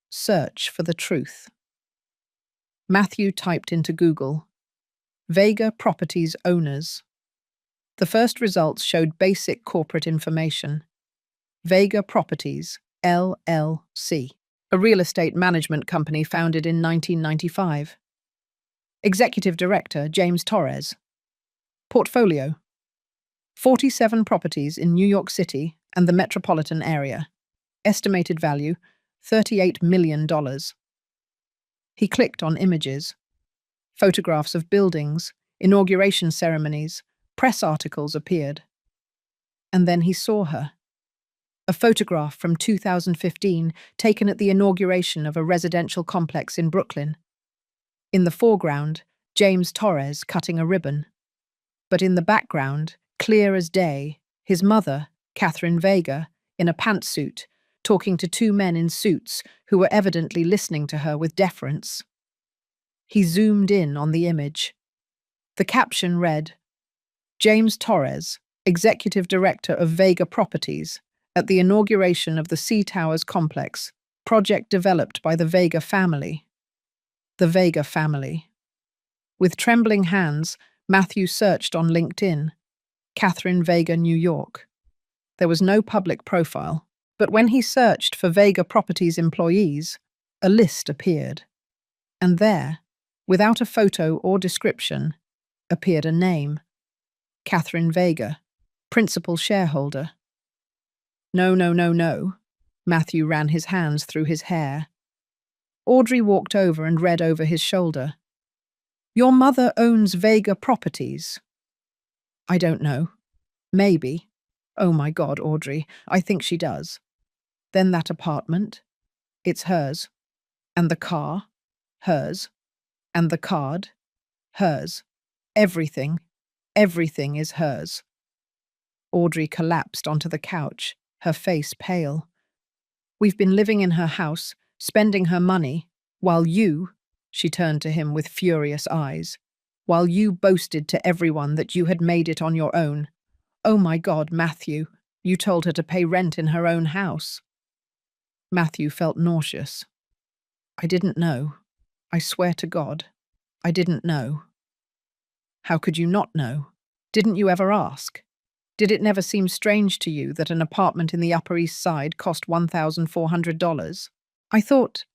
Search for the truth. Matthew typed into Google, "Vega Properties owners." The first results showed basic corporate information. Vega Properties, LLC, a real estate management company founded in 1995. Executive Director James Torres. Portfolio: 47 properties in New York City and the metropolitan area. Estimated value, $38 million. He clicked on images. Photographs of buildings, inauguration ceremonies, press articles appeared. And then he saw her. A photograph from 2015 taken at the inauguration of a residential complex in Brooklyn. In the foreground, James Torres cutting a ribbon. But in the background, clear as day, his mother, Catherine Vega, in a pantsuit, talking to two men in suits who were evidently listening to her with deference. He zoomed in on the image. The caption read, "James Torres, Executive Director of Vega Properties, at the inauguration of the Sea Towers complex, project developed by the Vega family." The Vega family. With trembling hands, Matthew searched on LinkedIn. Catherine Vega, New York. There was no public profile, but when he searched for Vega Properties employees, a list appeared. And there, without a photo or description, appeared a name. Catherine Vega, principal shareholder. No, no, no, no. Matthew ran his hands through his hair. Audrey walked over and read over his shoulder. "Your mother owns Vega Properties." "I don't know. Maybe. Oh my God, Audrey, I think she does." "Then that apartment? It's hers. And the car? Hers. And the card? Hers. Everything is hers." Audrey collapsed onto the couch, her face pale. "We've been living in her house, spending her money, while you," she turned to him with furious eyes, "while you boasted to everyone that you had made it on your own. Oh my God, Matthew, you told her to pay rent in her own house." Matthew felt nauseous. "I didn't know. I swear to God, I didn't know." "How could you not know? Didn't you ever ask? Did it never seem strange to you that an apartment in the Upper East Side cost $1,400? I thought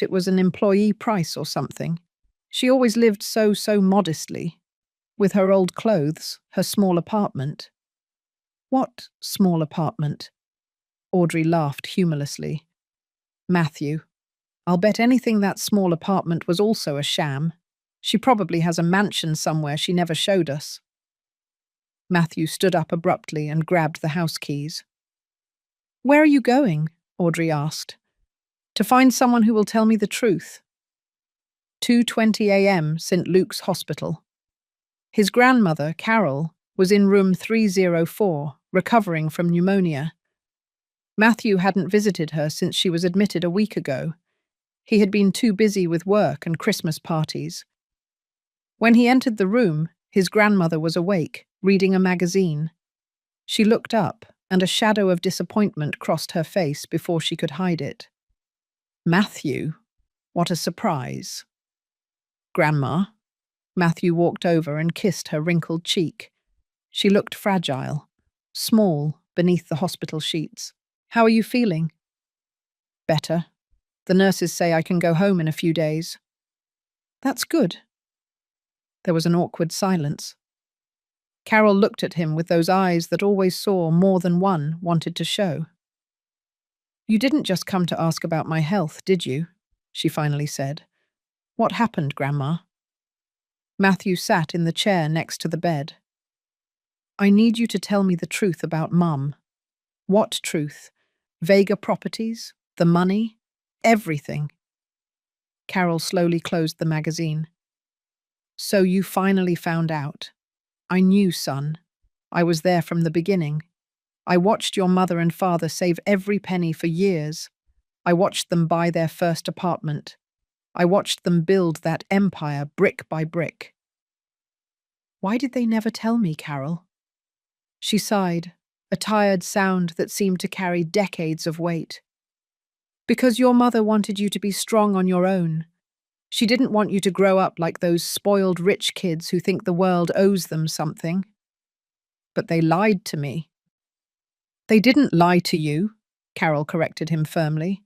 it was an employee price or something. She always lived so modestly. With her old clothes, her small apartment." "What small apartment?" Audrey laughed humorlessly. "Matthew, I'll bet anything that small apartment was also a sham. She probably has a mansion somewhere she never showed us." Matthew stood up abruptly and grabbed the house keys. "Where are you going?" Audrey asked. "To find someone who will tell me the truth." 2:20 a.m. St. Luke's Hospital. His grandmother, Carol, was in room 304, recovering from pneumonia. Matthew hadn't visited her since she was admitted a week ago. He had been too busy with work and Christmas parties. When he entered the room, his grandmother was awake, reading a magazine. She looked up, and a shadow of disappointment crossed her face before she could hide it. "Matthew, what a surprise." "Grandma." Matthew walked over and kissed her wrinkled cheek. She looked fragile, small beneath the hospital sheets. "How are you feeling?" "Better." The nurses say I can go home in a few days. That's good. There was an awkward silence. Carol looked at him with those eyes that always saw more than one wanted to show. You didn't just come to ask about my health, did you? She finally said. What happened, Grandma? Matthew sat in the chair next to the bed. I need you to tell me the truth about Mum. What truth? Vega Properties? The money? Everything. Carol slowly closed the magazine. So you finally found out. I knew, son. I was there from the beginning. I watched your mother and father save every penny for years. I watched them buy their first apartment. I watched them build that empire brick by brick. Why did they never tell me, Carol? She sighed, a tired sound that seemed to carry decades of weight. Because your mother wanted you to be strong on your own. She didn't want you to grow up like those spoiled rich kids who think the world owes them something. But they lied to me. They didn't lie to you, Carol corrected him firmly.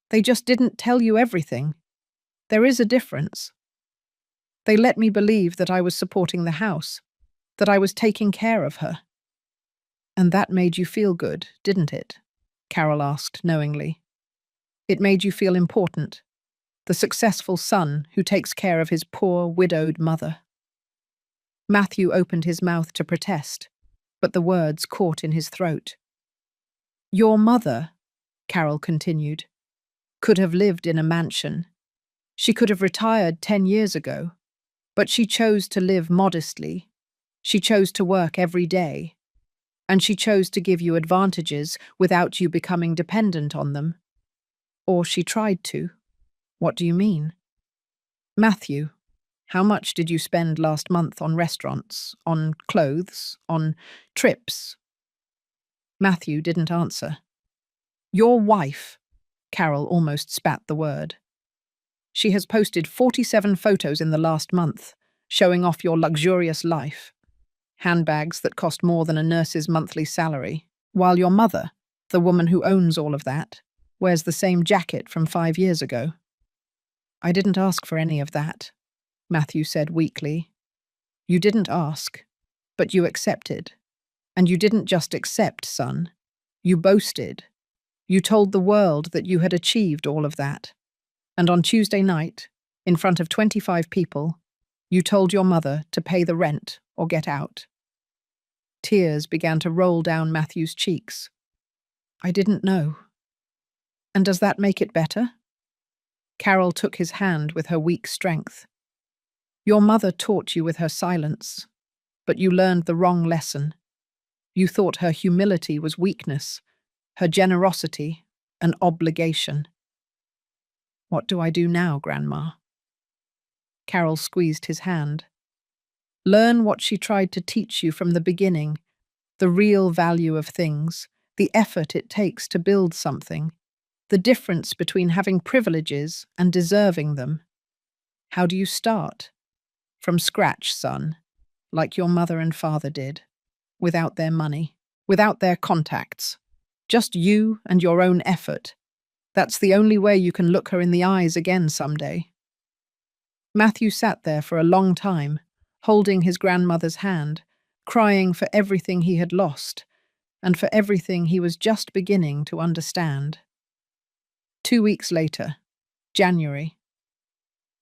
They just didn't tell you everything. There is a difference. They let me believe that I was supporting the house, that I was taking care of her. And that made you feel good, didn't it? Carol asked knowingly. It made you feel important, the successful son who takes care of his poor, widowed mother. Matthew opened his mouth to protest, but the words caught in his throat. Your mother, Carol continued, could have lived in a mansion. She could have retired 10 years ago, but she chose to live modestly. She chose to work every day, and she chose to give you advantages without you becoming dependent on them. Or she tried to. What do you mean? Matthew, how much did you spend last month on restaurants, on clothes, on trips? Matthew didn't answer. Your wife, Carol almost spat the word. She has posted 47 photos in the last month, showing off your luxurious life. Handbags that cost more than a nurse's monthly salary, while your mother, the woman who owns all of that, wears the same jacket from 5 years ago. I didn't ask for any of that, Matthew said weakly. You didn't ask, but you accepted. And you didn't just accept, son. You boasted. You told the world that you had achieved all of that. And on Tuesday night, in front of 25 people, you told your mother to pay the rent or get out. Tears began to roll down Matthew's cheeks. I didn't know. And does that make it better? Carol took his hand with her weak strength. Your mother taught you with her silence, but you learned the wrong lesson. You thought her humility was weakness, her generosity an obligation. What do I do now, Grandma? Carol squeezed his hand. Learn what she tried to teach you from the beginning, the real value of things, the effort it takes to build something, the difference between having privileges and deserving them. How do you start? From scratch, son, like your mother and father did, without their money, without their contacts, just you and your own effort. That's the only way you can look her in the eyes again someday. Matthew sat there for a long time, holding his grandmother's hand, crying for everything he had lost, and for everything he was just beginning to understand. 2 weeks later, January.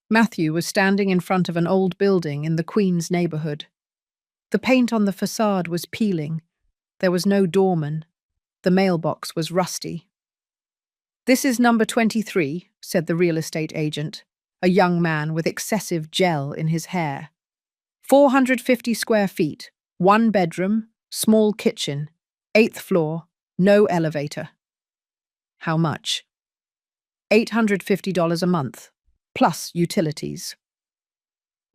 Matthew was standing in front of an old building in the Queens neighborhood. The paint on the facade was peeling. There was no doorman. The mailbox was rusty. This is number 23, said the real estate agent, a young man with excessive gel in his hair. 450 square feet, 1 bedroom, small kitchen, 8th floor, no elevator. How much? $850 a month, plus utilities.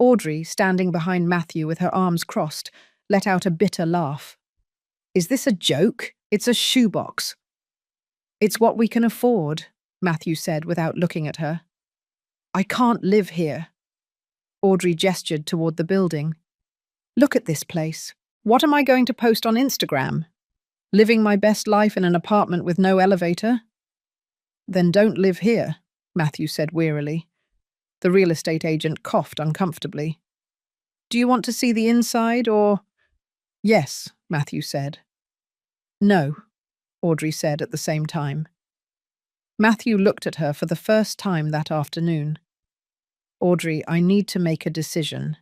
Audrey, standing behind Matthew with her arms crossed, let out a bitter laugh. Is this a joke? It's a shoebox. It's what we can afford, Matthew said without looking at her. I can't live here. Audrey gestured toward the building. Look at this place. What am I going to post on Instagram? Living my best life in an apartment with no elevator? Then don't live here, Matthew said wearily. The real estate agent coughed uncomfortably. Do you want to see the inside, or… Yes, Matthew said. No, Audrey said at the same time. Matthew looked at her for the first time that afternoon. Audrey, I need to make a decision.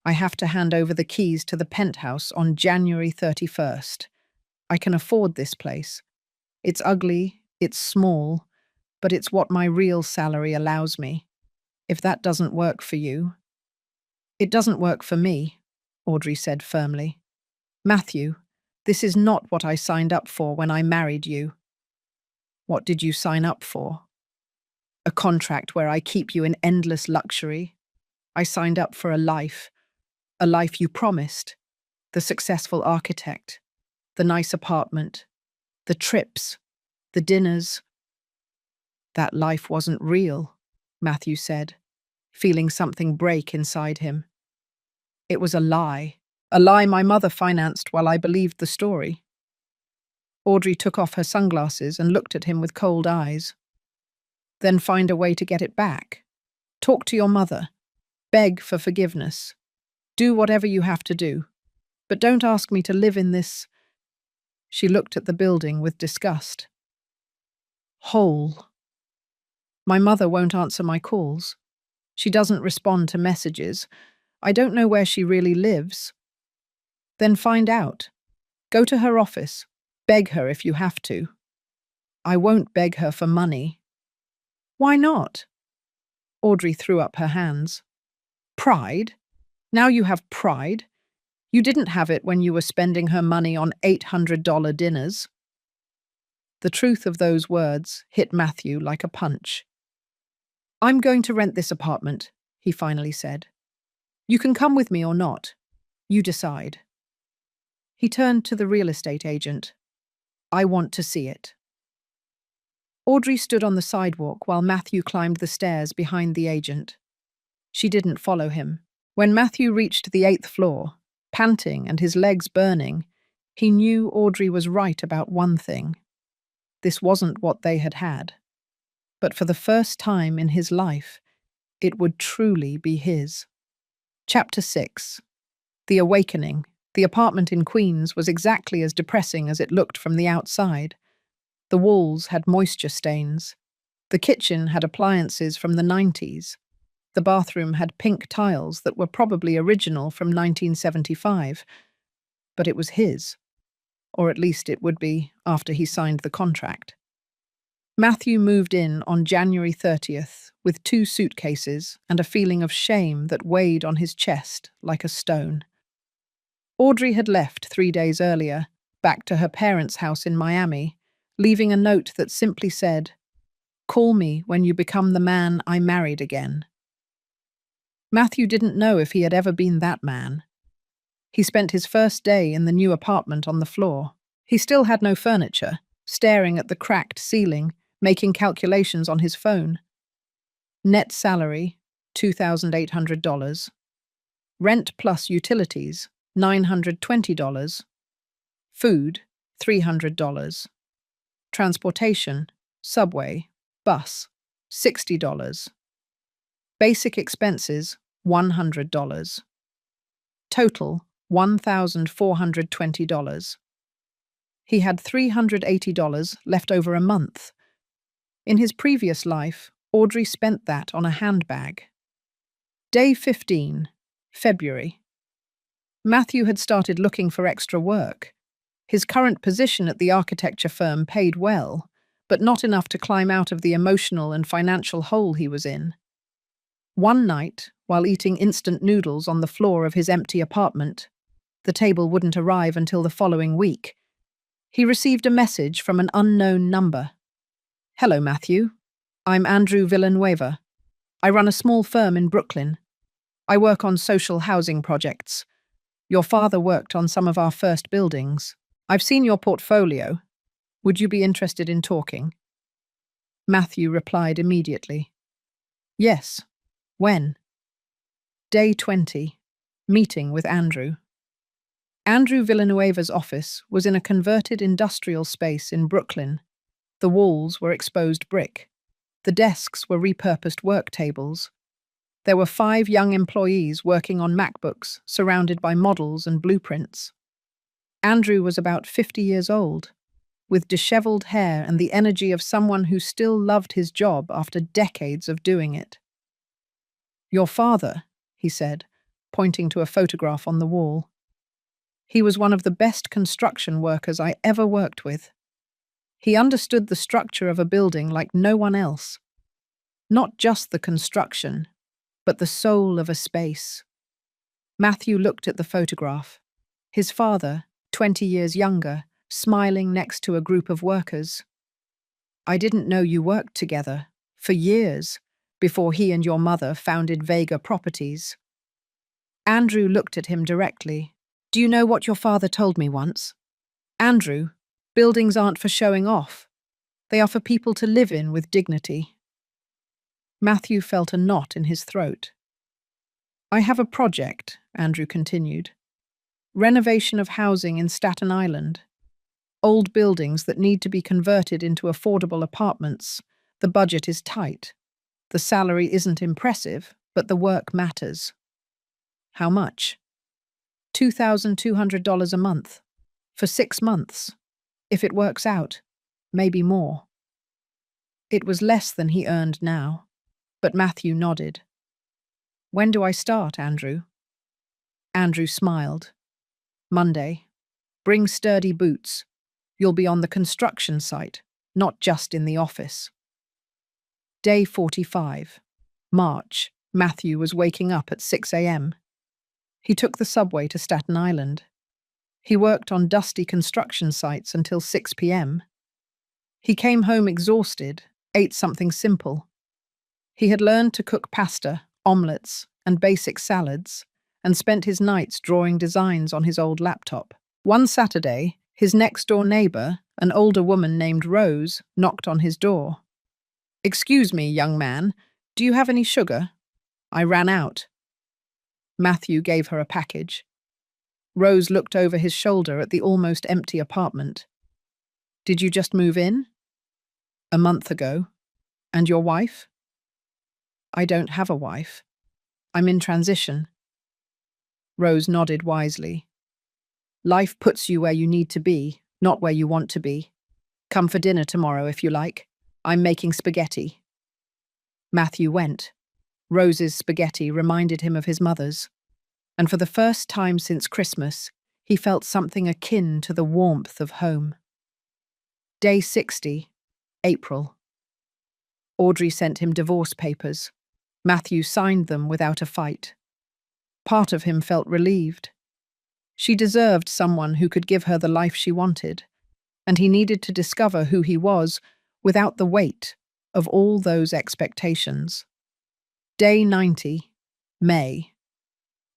I have to hand over the keys to the penthouse on January 31st. I can afford this place. It's ugly, it's small, but it's what my real salary allows me. If that doesn't work for you… It doesn't work for me, Audrey said firmly. Matthew, this is not what I signed up for when I married you. What did you sign up for? A contract where I keep you in endless luxury? I signed up for a life you promised, the successful architect, the nice apartment, the trips, the dinners. That life wasn't real, Matthew said, feeling something break inside him. It was a lie my mother financed while I believed the story. Audrey took off her sunglasses and looked at him with cold eyes. Then find a way to get it back. Talk to your mother. Beg for forgiveness. Do whatever you have to do. But don't ask me to live in this… She looked at the building with disgust. Hole. My mother won't answer my calls. She doesn't respond to messages. I don't know where she really lives. Then find out. Go to her office. Beg her if you have to. I won't beg her for money. Why not? Audrey threw up her hands. Pride? Now you have pride? You didn't have it when you were spending her money on $800 dinners. The truth of those words hit Matthew like a punch. I'm going to rent this apartment, he finally said. You can come with me or not. You decide. He turned to the real estate agent. I want to see it. Audrey stood on the sidewalk while Matthew climbed the stairs behind the agent. She didn't follow him. When Matthew reached the 8th floor, panting and his legs burning, he knew Audrey was right about one thing. This wasn't what they had had. But for the first time in his life, it would truly be his. Chapter 6. The Awakening. The apartment in Queens was exactly as depressing as it looked from the outside. The walls had moisture stains. The kitchen had appliances from the 90s. The bathroom had pink tiles that were probably original from 1975. But it was his. Or at least it would be after he signed the contract. Matthew moved in on January 30th with 2 suitcases and a feeling of shame that weighed on his chest like a stone. Audrey had left 3 days earlier, back to her parents' house in Miami, leaving a note that simply said, "Call me when you become the man I married again." Matthew didn't know if he had ever been that man. He spent his first day in the new apartment on the floor. He still had no furniture, staring at the cracked ceiling, making calculations on his phone. Net salary, $2,800. Rent plus utilities, $920. Food, $300. Transportation, subway, bus, $60. Basic expenses, $100. Total, $1,420. He had $380 left over a month. In his previous life, Audrey spent that on a handbag. Day 15, February. Matthew had started looking for extra work. His current position at the architecture firm paid well, but not enough to climb out of the emotional and financial hole he was in. One night, while eating instant noodles on the floor of his empty apartment, the table wouldn't arrive until the following week, he received a message from an unknown number. Hello, Matthew. I'm Andrew Villanueva. I run a small firm in Brooklyn. I work on social housing projects. Your father worked on some of our first buildings. I've seen your portfolio. Would you be interested in talking? Matthew replied immediately. Yes. When? Day 20. Meeting with Andrew. Andrew Villanueva's office was in a converted industrial space in Brooklyn. The walls were exposed brick. The desks were repurposed work tables. There were 5 young employees working on MacBooks, surrounded by models and blueprints. Andrew was about 50 years old, with disheveled hair and the energy of someone who still loved his job after decades of doing it. "Your father," he said, pointing to a photograph on the wall. "He was one of the best construction workers I ever worked with. He understood the structure of a building like no one else. Not just the construction, but the soul of a space." Matthew looked at the photograph. His father, 20 years younger, smiling next to a group of workers. "I didn't know you worked together, for years, before he and your mother founded Vega Properties." Andrew looked at him directly. "Do you know what your father told me once? Andrew, buildings aren't for showing off. They are for people to live in with dignity." Matthew felt a knot in his throat. "I have a project," Andrew continued. "Renovation of housing in Staten Island. Old buildings that need to be converted into affordable apartments. The budget is tight. The salary isn't impressive, but the work matters." "How much?" $2,200 a month. For 6 months. If it works out, maybe more. It was less than he earned now, but Matthew nodded. "When do I start, Andrew?" Andrew smiled. "Monday. Bring sturdy boots. You'll be on the construction site, not just in the office." Day 45. March. Matthew was waking up at 6 a.m. He took the subway to Staten Island. He worked on dusty construction sites until 6 p.m. He came home exhausted, ate something simple. He had learned to cook pasta, omelets, and basic salads, and spent his nights drawing designs on his old laptop. One Saturday, his next-door neighbor, an older woman named Rose, knocked on his door. "Excuse me, young man, do you have any sugar? I ran out." Matthew gave her a package. Rose looked over his shoulder at the almost empty apartment. "Did you just move in?" "A month ago. And your wife?" "I don't have a wife. I'm in transition." Rose nodded wisely. "Life puts you where you need to be, not where you want to be. Come for dinner tomorrow if you like. I'm making spaghetti." Matthew went. Rose's spaghetti reminded him of his mother's, and for the first time since Christmas, he felt something akin to the warmth of home. Day 60, April. Audrey sent him divorce papers. Matthew signed them without a fight. Part of him felt relieved. She deserved someone who could give her the life she wanted, and he needed to discover who he was without the weight of all those expectations. Day 90, May.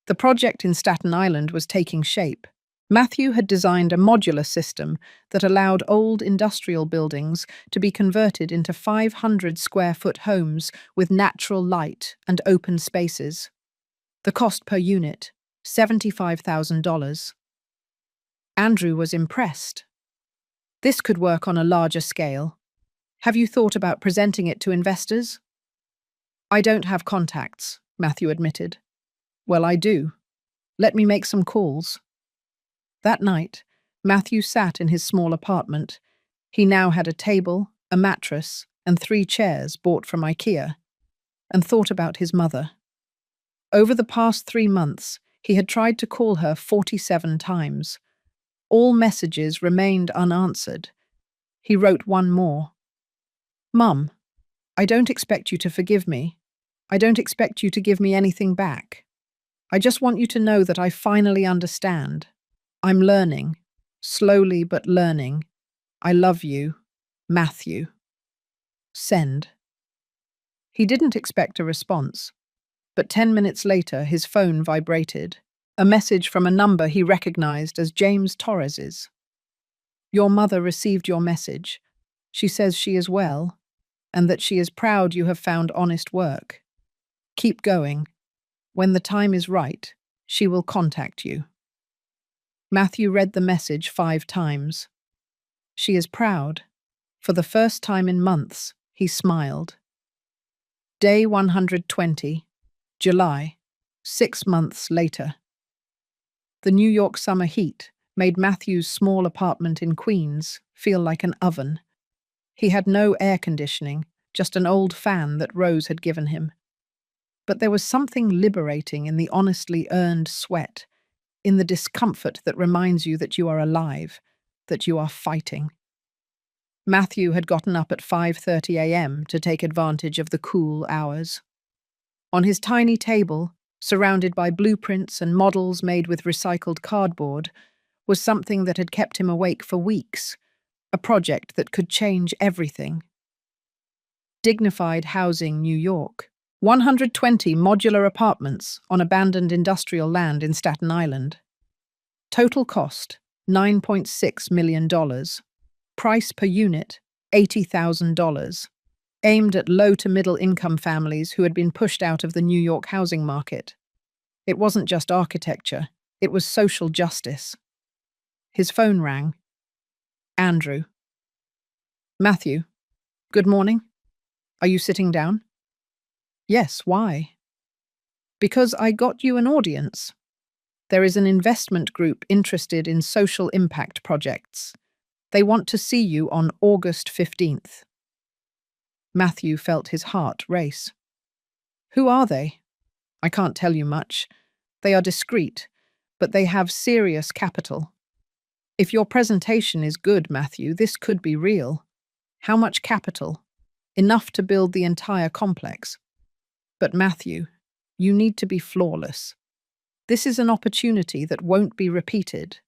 The project in Staten Island was taking shape. Matthew had designed a modular system that allowed old industrial buildings to be converted into 500-square-foot homes with natural light and open spaces. The cost per unit, $75,000. Andrew was impressed. "This could work on a larger scale. Have you thought about presenting it to investors?" "I don't have contacts," Matthew admitted. "Well, I do. Let me make some calls." That night, Matthew sat in his small apartment. He now had a table, a mattress, and 3 chairs bought from IKEA, and thought about his mother. Over the past 3 months, he had tried to call her 47 times. All messages remained unanswered. He wrote one more. "Mum, I don't expect you to forgive me. I don't expect you to give me anything back. I just want you to know that I finally understand. I'm learning, slowly but learning. I love you, Matthew." Send. He didn't expect a response, but 10 minutes later his phone vibrated. A message from a number he recognized as James Torres's. "Your mother received your message. She says she is well, and that she is proud you have found honest work. Keep going. When the time is right, she will contact you." Matthew read the message 5 times. She is proud. For the first time in months, he smiled. Day 120, July, 6 months later. The New York summer heat made Matthew's small apartment in Queens feel like an oven. He had no air conditioning, just an old fan that Rose had given him. But there was something liberating in the honestly earned sweat, in the discomfort that reminds you that you are alive, that you are fighting. Matthew had gotten up at 5:30 a.m. to take advantage of the cool hours. On his tiny table, surrounded by blueprints and models made with recycled cardboard, was something that had kept him awake for weeks, a project that could change everything. Dignified Housing, New York. 120 modular apartments on abandoned industrial land in Staten Island. Total cost, $9.6 million. Price per unit, $80,000. Aimed at low to middle income families who had been pushed out of the New York housing market. It wasn't just architecture, it was social justice. His phone rang. Andrew. Matthew. Good morning. Are you sitting down? Yes, why? Because I got you an audience. There is an investment group interested in social impact projects. They want to see you on August 15th. Matthew felt his heart race. Who are they? I can't tell you much. They are discreet, but they have serious capital. If your presentation is good, Matthew, this could be real. How much capital? Enough to build the entire complex. But Matthew, you need to be flawless. This is an opportunity that won't be repeated.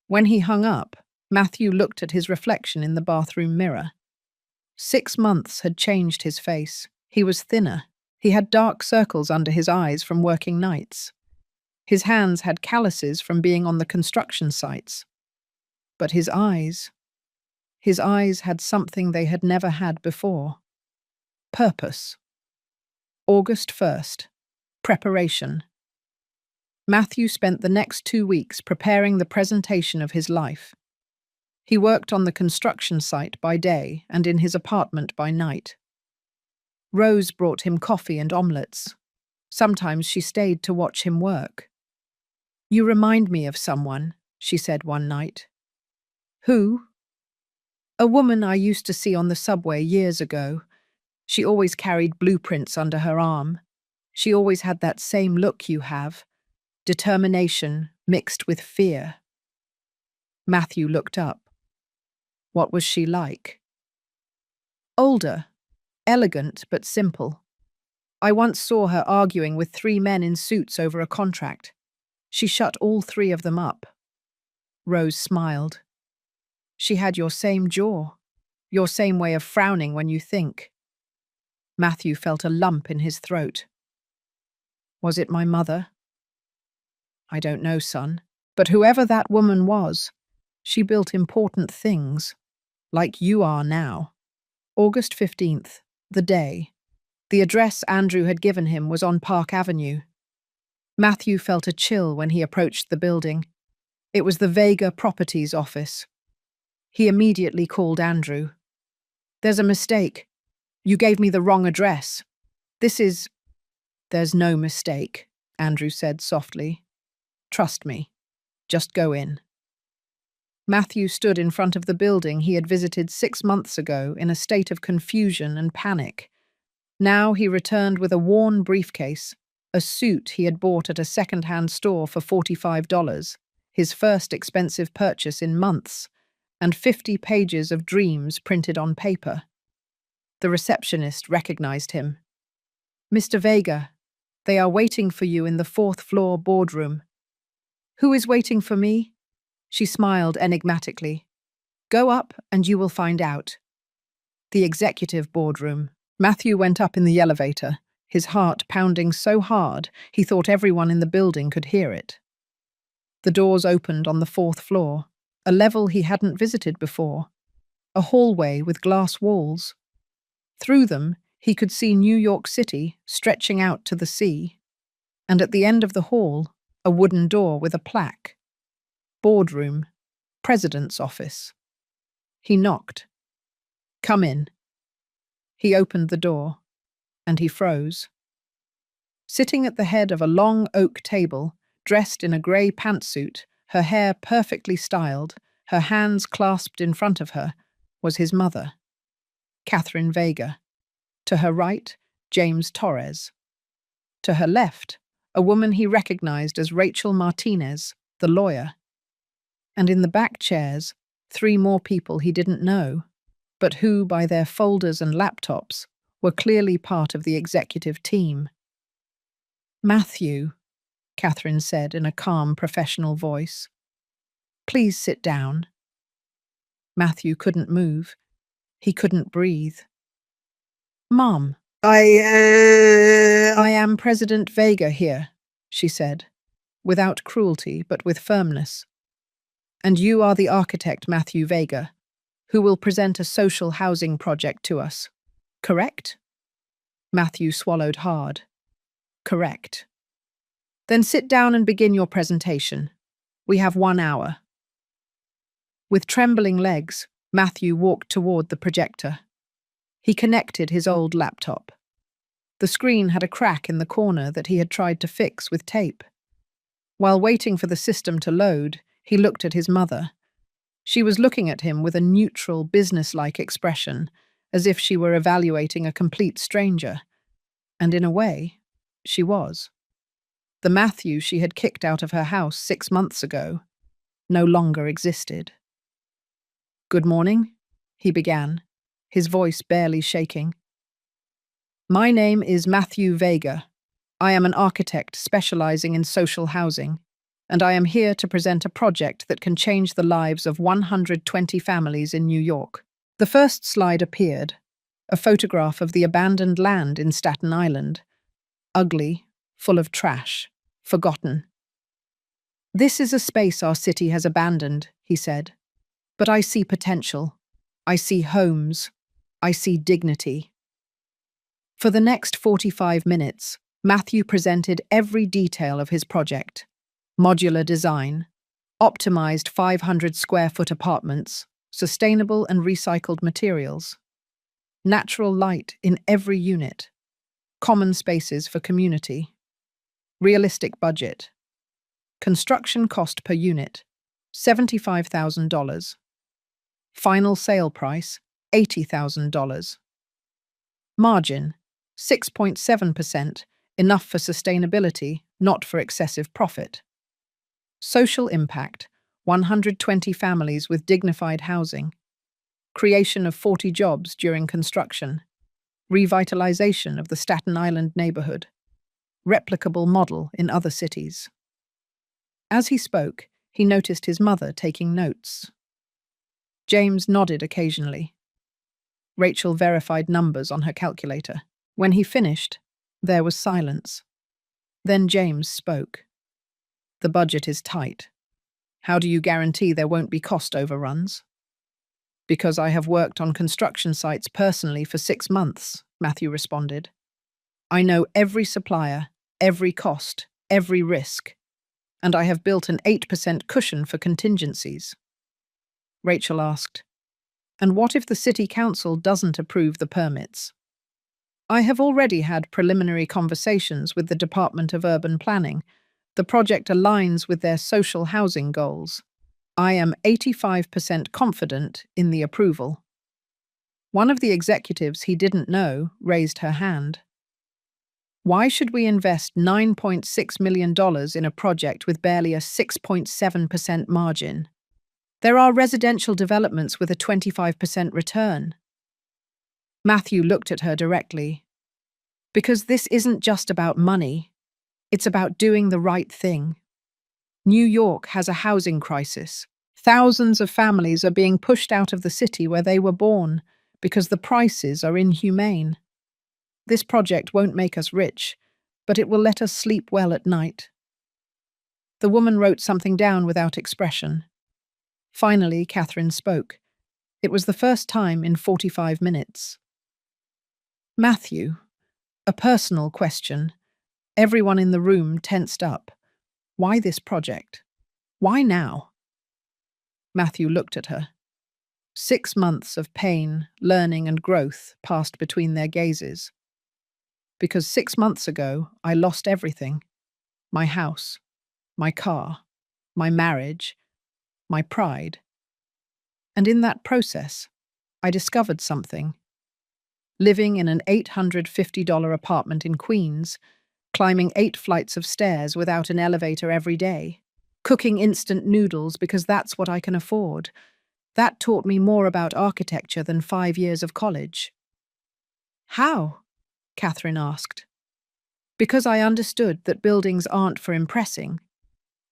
When he hung up, Matthew looked at his reflection in the bathroom mirror. 6 months had changed his face. He was thinner. He had dark circles under his eyes from working nights. His hands had calluses from being on the construction sites. But his eyes had something they had never had before. Purpose. August 1st. Preparation. Matthew spent the next 2 weeks preparing the presentation of his life. He worked on the construction site by day and in his apartment by night. Rose brought him coffee and omelettes. Sometimes she stayed to watch him work. You remind me of someone, she said one night. Who? A woman I used to see on the subway years ago. She always carried blueprints under her arm. She always had that same look you have, determination mixed with fear. Matthew looked up. What was she like? Older, elegant but simple. I once saw her arguing with 3 men in suits over a contract. She shut all 3 of them up. Rose smiled. She had your same jaw, your same way of frowning when you think. Matthew felt a lump in his throat. Was it my mother? I don't know, son, but whoever that woman was, she built important things, like you are now. August 15th, the day. The address Andrew had given him was on Park Avenue. Matthew felt a chill when he approached the building. It was the Vega Properties office. He immediately called Andrew. There's a mistake. You gave me the wrong address. There's no mistake, Andrew said softly. Trust me. Just go in. Matthew stood in front of the building he had visited 6 months ago in a state of confusion and panic. Now he returned with a worn briefcase, a suit he had bought at a second-hand store for $45, his first expensive purchase in months, and 50 pages of dreams printed on paper. The receptionist recognized him. Mr. Vega, they are waiting for you in the 4th floor boardroom. Who is waiting for me? She smiled enigmatically. Go up and you will find out. The executive boardroom. Matthew went up in the elevator, his heart pounding so hard he thought everyone in the building could hear it. The doors opened on the 4th floor, a level he hadn't visited before, a hallway with glass walls. Through them, he could see New York City stretching out to the sea, and at the end of the hall, a wooden door with a plaque. Boardroom, President's office. He knocked. Come in. He opened the door. and he froze. Sitting at the head of a long oak table, dressed in a grey pantsuit, her hair perfectly styled, her hands clasped in front of her, was his mother, Catherine Vega. To her right, James Torres. To her left, a woman he recognized as Rachel Martinez, the lawyer. And in the back chairs, 3 more people he didn't know, but who, by their folders and laptops, were clearly part of the executive team. "Matthew," Catherine said in a calm, professional voice, "please sit down." Matthew couldn't move. He couldn't breathe. "Mom, I am President Vega here," she said, without cruelty but with firmness. "And you are the architect, Matthew Vega, who will present a social housing project to us. Correct?" Matthew swallowed hard. "Correct." "Then sit down and begin your presentation. We have 1 hour." With trembling legs, Matthew walked toward the projector. He connected his old laptop. The screen had a crack in the corner that he had tried to fix with tape. While waiting for the system to load, he looked at his mother. She was looking at him with a neutral, businesslike expression, as if she were evaluating a complete stranger. And in a way, she was. The Matthew she had kicked out of her house 6 months ago no longer existed. "Good morning," he began, his voice barely shaking. "My name is Matthew Vega. I am an architect specializing in social housing, and I am here to present a project that can change the lives of 120 families in New York." The first slide appeared, a photograph of the abandoned land in Staten Island. Ugly, full of trash, forgotten. "This is a space our city has abandoned," he said. "But I see potential. I see homes. I see dignity." For the next 45 minutes, Matthew presented every detail of his project. Modular design, optimized 500-square-foot apartments, sustainable and recycled materials, natural light in every unit, common spaces for community, realistic budget, construction cost per unit, $75,000, final sale price, $80,000, margin, 6.7%, enough for sustainability, not for excessive profit. Social impact, 120 families with dignified housing. Creation of 40 jobs during construction. Revitalization of the Staten Island neighborhood. Replicable model in other cities. As he spoke, he noticed his mother taking notes. James nodded occasionally. Rachel verified numbers on her calculator. When he finished, there was silence. Then James spoke. "The budget is tight. How do you guarantee there won't be cost overruns?" "Because I have worked on construction sites personally for 6 months," Matthew responded. "I know every supplier, every cost, every risk, and I have built an 8% cushion for contingencies." Rachel asked, "And what if the city council doesn't approve the permits?" "I have already had preliminary conversations with the Department of Urban Planning. The project aligns with their social housing goals. I am 85% confident in the approval." One of the executives he didn't know raised her hand. "Why should we invest $9.6 million in a project with barely a 6.7% margin? There are residential developments with a 25% return." Matthew looked at her directly. "Because this isn't just about money. It's about doing the right thing. New York has a housing crisis. Thousands of families are being pushed out of the city where they were born because the prices are inhumane. This project won't make us rich, but it will let us sleep well at night." The woman wrote something down without expression. Finally, Catherine spoke. It was the first time in 45 minutes. "Matthew, a personal question." Everyone in the room tensed up. "Why this project? Why now?" Matthew looked at her. 6 months of pain, learning, and growth passed between their gazes. because 6 months ago I lost everything: my house, my car, my marriage, my pride. And in that process, I discovered something. Living in an $850 apartment in Queens, climbing 8 flights of stairs without an elevator every day, cooking instant noodles because that's what I can afford. That taught me more about architecture than 5 years of college. How? Catherine asked. Because I understood that buildings aren't for impressing,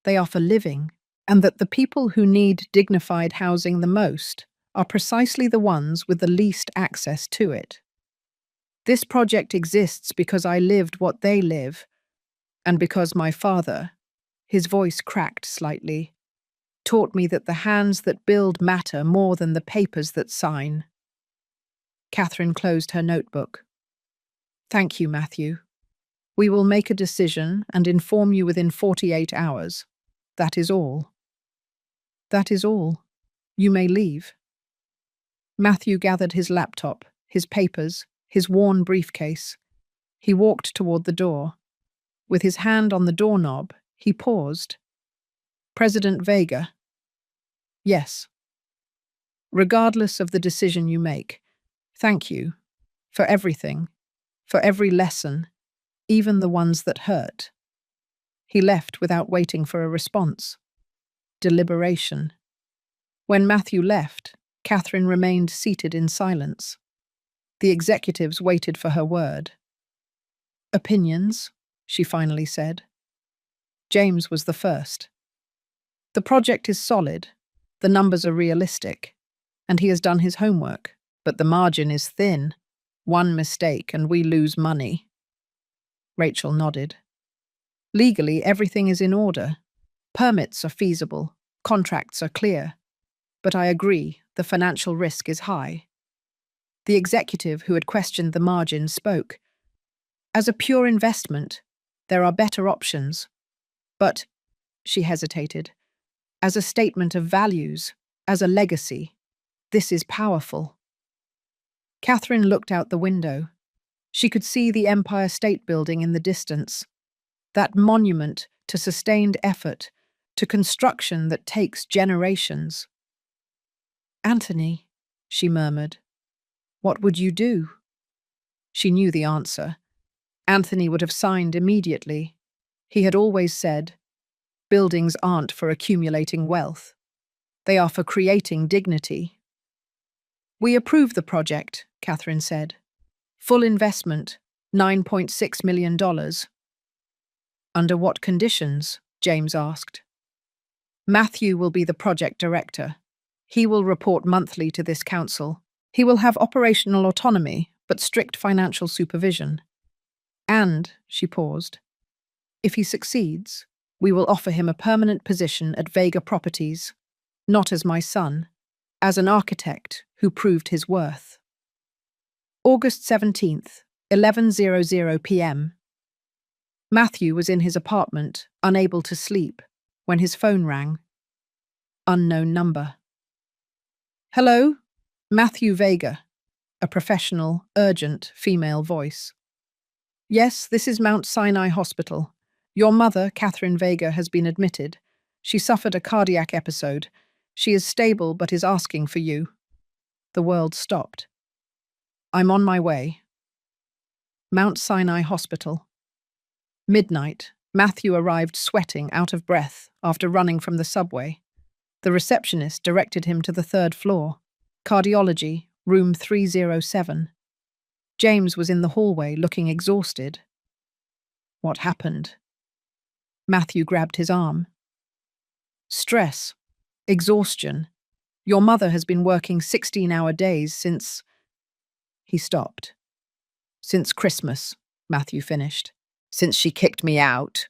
they are for living, and that the people who need dignified housing the most are precisely the ones with the least access to it. This project exists because I lived what they live, and because my father, his voice cracked slightly, taught me that the hands that build matter more than the papers that sign. Catherine closed her notebook. Thank you, Matthew. We will make a decision and inform you within 48 hours. That is all. That is all. You may leave. Matthew gathered his laptop, his papers, his worn briefcase. He walked toward the door. With his hand on the doorknob, he paused. President Vega. Yes. Regardless of the decision you make, thank you for everything, for every lesson, even the ones that hurt. He left without waiting for a response. Deliberation. When Matthew left, Catherine remained seated in silence. The executives waited for her word. Opinions, she finally said. James was the first. The project is solid, the numbers are realistic, and he has done his homework, but the margin is thin. One mistake and we lose money. Rachel nodded. Legally, everything is in order. Permits are feasible, contracts are clear. But I agree, the financial risk is high. The executive who had questioned the margin spoke. As a pure investment, there are better options. But, she hesitated, as a statement of values, as a legacy, this is powerful. Catherine looked out the window. She could see the Empire State Building in the distance, that monument to sustained effort, to construction that takes generations. Anthony, she murmured, what would you do? She knew the answer. Anthony would have signed immediately. He had always said, buildings aren't for accumulating wealth. They are for creating dignity. We approve the project, Catherine said. Full investment, $9.6 million. Under what conditions? James asked. Matthew will be the project director. He will report monthly to this council. He will have operational autonomy, but strict financial supervision. And, she paused, if he succeeds, we will offer him a permanent position at Vega Properties, not as my son, as an architect who proved his worth. August 17th, 11:00 p.m. Matthew was in his apartment, unable to sleep, when his phone rang. Unknown number. Hello? Matthew Vega, a professional, urgent female voice. Yes, this is Mount Sinai Hospital. Your mother, Catherine Vega, has been admitted. She suffered a cardiac episode. She is stable but is asking for you. The world stopped. I'm on my way. Mount Sinai Hospital. Midnight, Matthew arrived sweating, out of breath, after running from the subway. The receptionist directed him to the 3rd floor. Cardiology, room 307. James was in the hallway, looking exhausted. What happened? Matthew grabbed his arm. Stress. Exhaustion. Your mother has been working 16-hour days since... He stopped. Since Christmas, Matthew finished. Since she kicked me out.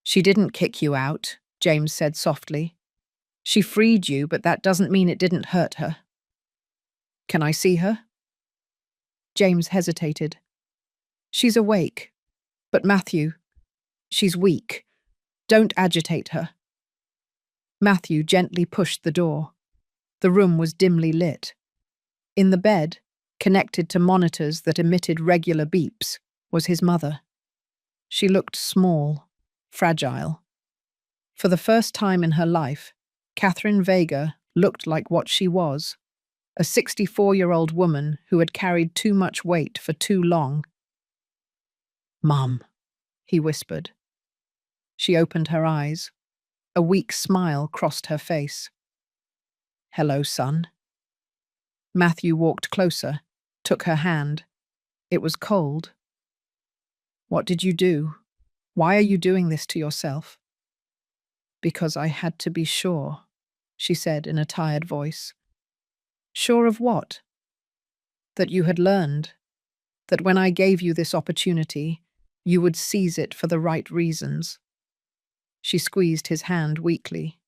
She didn't kick you out, James said softly. She freed you, but that doesn't mean it didn't hurt her. Can I see her? James hesitated. She's awake. But Matthew, she's weak. Don't agitate her. Matthew gently pushed the door. The room was dimly lit. In the bed, connected to monitors that emitted regular beeps, was his mother. She looked small, fragile. For the first time in her life, Catherine Vega looked like what she was, a 64-year-old woman who had carried too much weight for too long. "Mum," he whispered. She opened her eyes. A weak smile crossed her face. "Hello, son." Matthew walked closer, took her hand. It was cold. "What did you do? Why are you doing this to yourself?" "Because I had to be sure," she said in a tired voice. "Sure of what?" "That you had learned. That when I gave you this opportunity, you would seize it for the right reasons." She squeezed his hand weakly.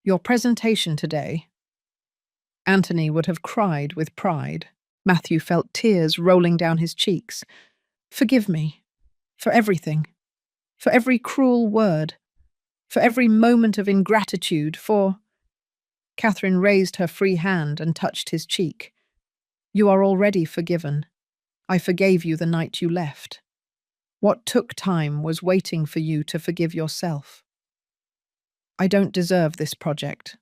"Your presentation today." Anthony would have cried with pride. Matthew felt tears rolling down his cheeks. "Forgive me. For everything. For every cruel word. For every moment of ingratitude. For—" Catherine raised her free hand and touched his cheek. "You are already forgiven. I forgave you the night you left. What took time was waiting for you to forgive yourself. I don't deserve this project.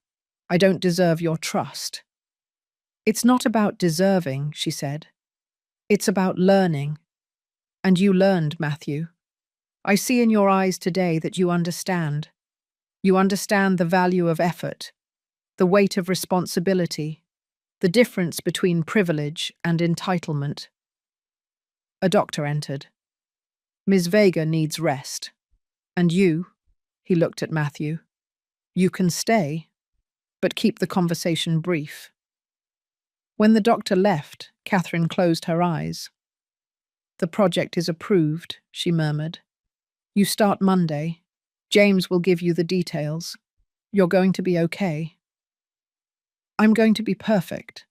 I don't deserve your trust." "It's not about deserving," she said. "It's about learning. And you learned, Matthew. I see in your eyes today that you understand. You understand the value of effort, the weight of responsibility, the difference between privilege and entitlement." A doctor entered. "Ms. Vega needs rest. And you," he looked at Matthew, "you can stay, but keep the conversation brief." When the doctor left, Catherine closed her eyes. "The project is approved," she murmured. "You start Monday. James will give you the details. You're going to be okay." "I'm going to be perfect.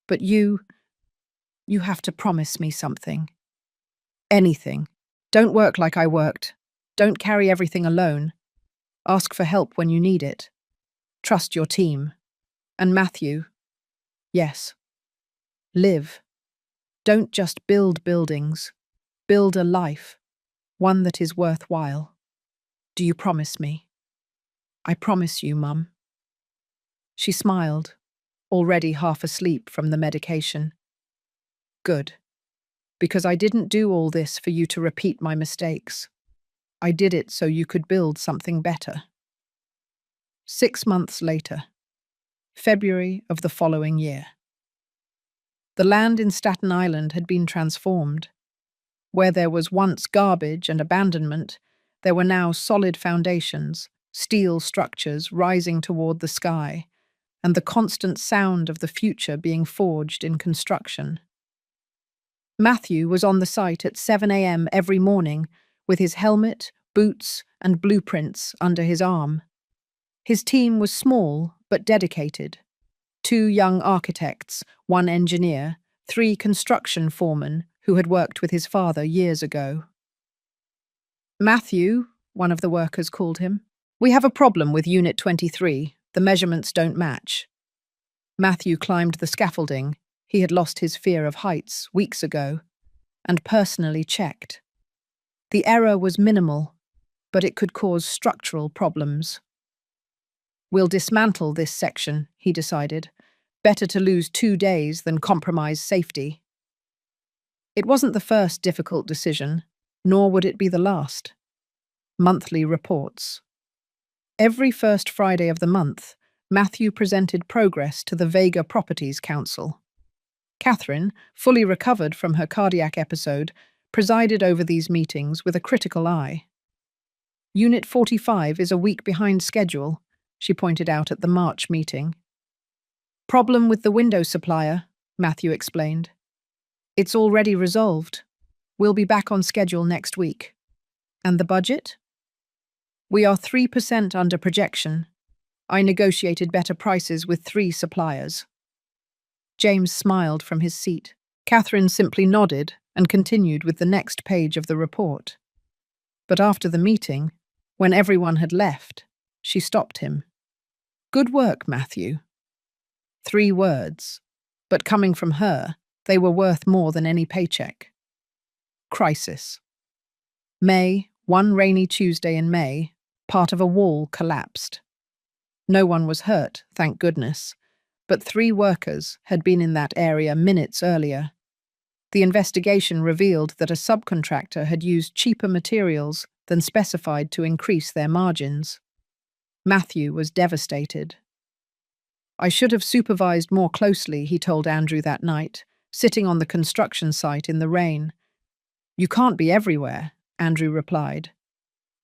But you have to promise me something." "Anything. Don't work like I worked. Don't carry everything alone. Ask for help when you need it. Trust your team. And Matthew, yes, live. Don't just build buildings. Build a life, one that is worthwhile. Do you promise me?" "I promise you, Mum." She smiled, already half asleep from the medication. "Good. Because I didn't do all this for you to repeat my mistakes. I did it so you could build something better." 6 months later, February of the following year. The land in Staten Island had been transformed. Where there was once garbage and abandonment, there were now solid foundations, steel structures rising toward the sky, and the constant sound of the future being forged in construction. Matthew was on the site at 7 a.m. every morning with his helmet, boots, and blueprints under his arm. His team was small but dedicated. 2 young architects, 1 engineer, 3 construction foremen who had worked with his father years ago. "Matthew," one of the workers called him, "we have a problem with Unit 23. The measurements don't match." Matthew climbed the scaffolding. He had lost his fear of heights weeks ago, and personally checked. The error was minimal, but it could cause structural problems. "We'll dismantle this section," he decided. "Better to lose 2 days than compromise safety." It wasn't the first difficult decision, nor would it be the last. Monthly reports. Every first Friday of the month, Matthew presented progress to the Vega Properties Council. Catherine, fully recovered from her cardiac episode, presided over these meetings with a critical eye. "Unit 45 is a week behind schedule," she pointed out at the March meeting. "Problem with the window supplier," Matthew explained. "It's already resolved. We'll be back on schedule next week." "And the budget?" "We are 3% under projection. I negotiated better prices with 3 suppliers." James smiled from his seat. Catherine simply nodded and continued with the next page of the report. But after the meeting, when everyone had left, she stopped him. "Good work, Matthew." 3 words, but coming from her, they were worth more than any paycheck. Crisis. One rainy Tuesday in May, part of a wall collapsed. No one was hurt, thank goodness, but 3 workers had been in that area minutes earlier. The investigation revealed that a subcontractor had used cheaper materials than specified to increase their margins. Matthew was devastated. I should have supervised more closely, he told Andrew that night, sitting on the construction site in the rain. You can't be everywhere, Andrew replied,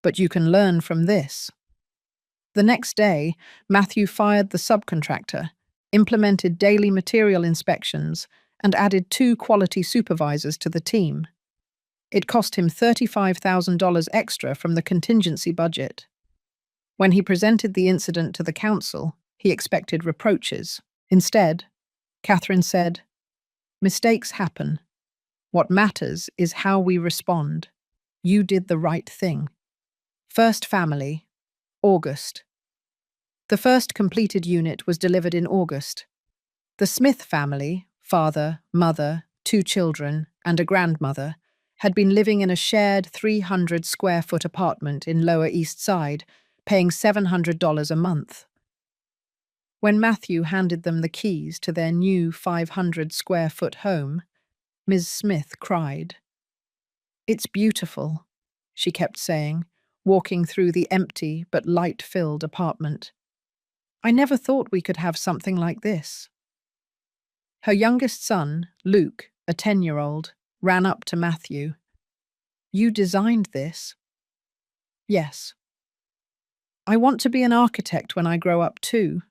but you can learn from this. The next day, Matthew fired the subcontractor, implemented daily material inspections, and added 2 quality supervisors to the team. It cost him $35,000 extra from the contingency budget. When he presented the incident to the council, he expected reproaches. Instead, Catherine said, "Mistakes happen. What matters is how we respond. You did the right thing." First family, August. The first completed unit was delivered in August. The Smith family, father, mother, 2 children, and a grandmother, had been living in a shared 300-square-foot apartment in Lower East Side, paying $700 a month. When Matthew handed them the keys to their new 500-square-foot home, Ms. Smith cried. "It's beautiful," she kept saying, walking through the empty but light-filled apartment. "I never thought we could have something like this." Her youngest son, Luke, a 10-year-old, ran up to Matthew. "You designed this?" "Yes." "I want to be an architect when I grow up too,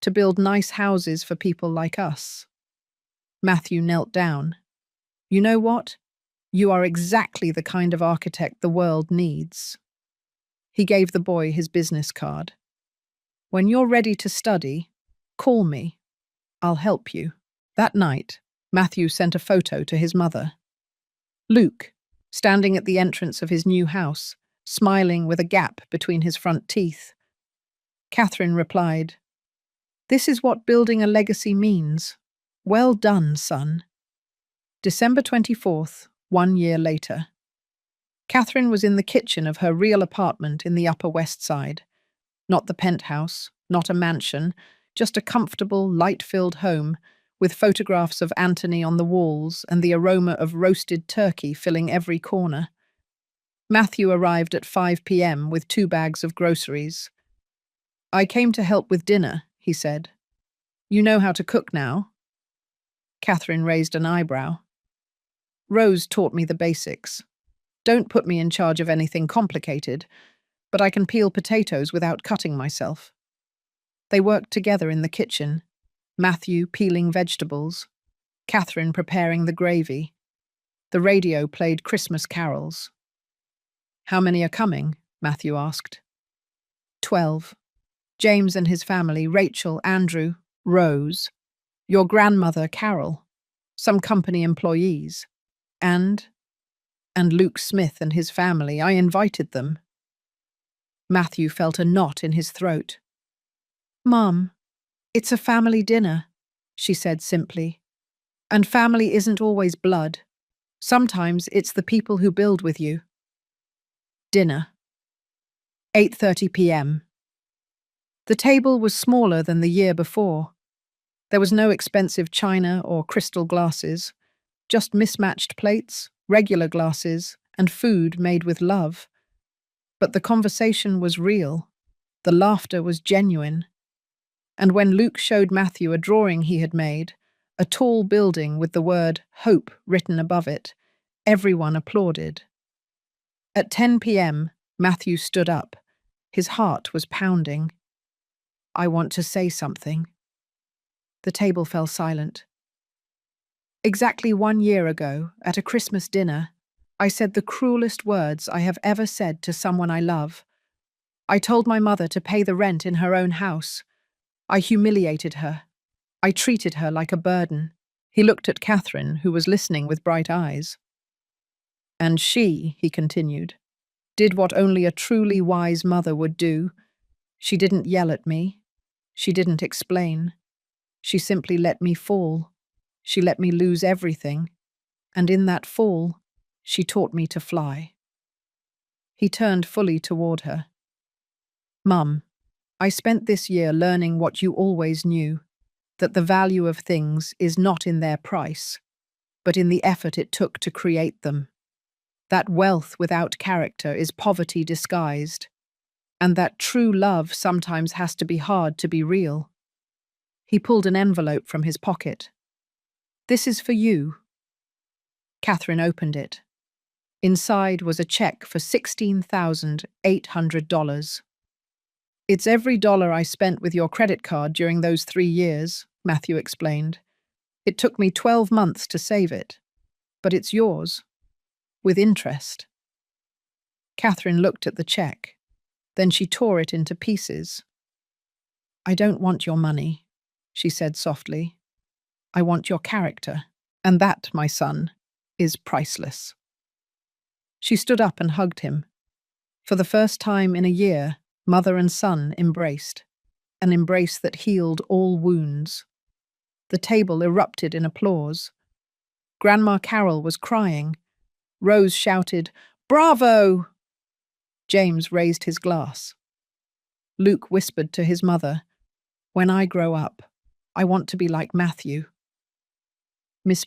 to build nice houses for people like us." Matthew knelt down. "You know what? You are exactly the kind of architect the world needs." He gave the boy his business card. "When you're ready to study, call me. I'll help you." That night, Matthew sent a photo to his mother. Luke, standing at the entrance of his new house, smiling with a gap between his front teeth. Catherine replied, "This is what building a legacy means. Well done, son." December 24th, 1 year later. Catherine was in the kitchen of her real apartment in the Upper West Side. Not the penthouse, not a mansion, just a comfortable, light-filled home with photographs of Anthony on the walls and the aroma of roasted turkey filling every corner. Matthew arrived at 5 p.m. with 2 bags of groceries. "I came to help with dinner," he said. "You know how to cook now?" Catherine raised an eyebrow. "Rose taught me the basics. Don't put me in charge of anything complicated, but I can peel potatoes without cutting myself." They worked together in the kitchen, Matthew peeling vegetables, Catherine preparing the gravy. The radio played Christmas carols. "How many are coming?" Matthew asked. 12. James and his family, Rachel, Andrew, Rose, your grandmother, Carol, some company employees, and Luke Smith and his family. I invited them. Matthew felt a knot in his throat. "Mum, it's a family dinner," she said simply. "And family isn't always blood. Sometimes it's the people who build with you." Dinner. 8:30 p.m. The table was smaller than the year before. There was no expensive china or crystal glasses, just mismatched plates, regular glasses, and food made with love. But the conversation was real. The laughter was genuine. And when Luke showed Matthew a drawing he had made, a tall building with the word "Hope" written above it, everyone applauded. At 10 p.m., Matthew stood up. His heart was pounding. "I want to say something." The table fell silent. "Exactly 1 year ago, at a Christmas dinner, I said the cruelest words I have ever said to someone I love. I told my mother to pay the rent in her own house. I humiliated her. I treated her like a burden." He looked at Catherine, who was listening with bright eyes. "And she," he continued, "did what only a truly wise mother would do. She didn't yell at me. She didn't explain. She simply let me fall. She let me lose everything. And in that fall, She taught me to fly. He turned fully toward her. Mum, I spent this year learning what you always knew, that the value of things is not in their price, but in the effort it took to create them. That wealth without character is poverty disguised, and that true love sometimes has to be hard to be real. He pulled an envelope from his pocket. This is for you. Catherine opened it. Inside was a check for $16,800. It's every dollar I spent with your credit card during those 3 years, Matthew explained. It took me 12 months to save it. But it's yours. With interest. Catherine looked at the check. Then she tore it into pieces. I don't want your money, she said softly. I want your character. And that, my son, is priceless. She stood up and hugged him. For the first time in a year, mother and son embraced. An embrace that healed all wounds. The table erupted in applause. Grandma Carol was crying. Rose shouted, "Bravo!" James raised his glass. Luke whispered to his mother, "When I grow up, I want to be like Matthew." Miss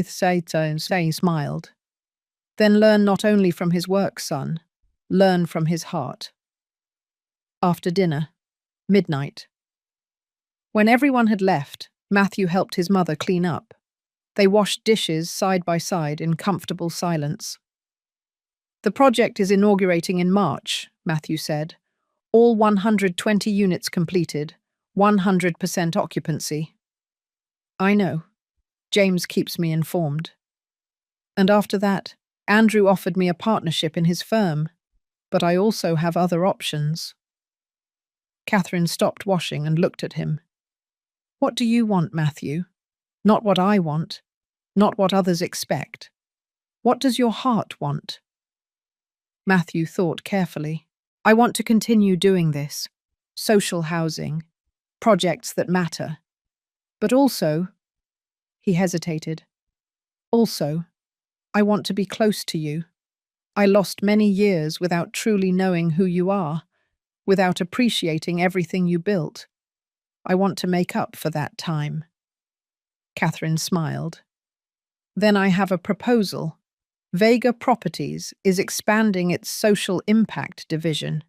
Say smiled. Then learn not only from his work, son, learn from his heart. After dinner, midnight. When everyone had left, Matthew helped his mother clean up. They washed dishes side by side in comfortable silence. The project is inaugurating in March, Matthew said. All 120 units completed, 100% occupancy. I know. James keeps me informed. And after that, Andrew offered me a partnership in his firm, but I also have other options. Catherine stopped washing and looked at him. What do you want, Matthew? Not what I want, not what others expect. What does your heart want? Matthew thought carefully. I want to continue doing this. Social housing. Projects that matter. But also, he hesitated. Also, I want to be close to you. I lost many years without truly knowing who you are, without appreciating everything you built. I want to make up for that time. Catherine smiled. Then I have a proposal. Vega Properties is expanding its social impact division.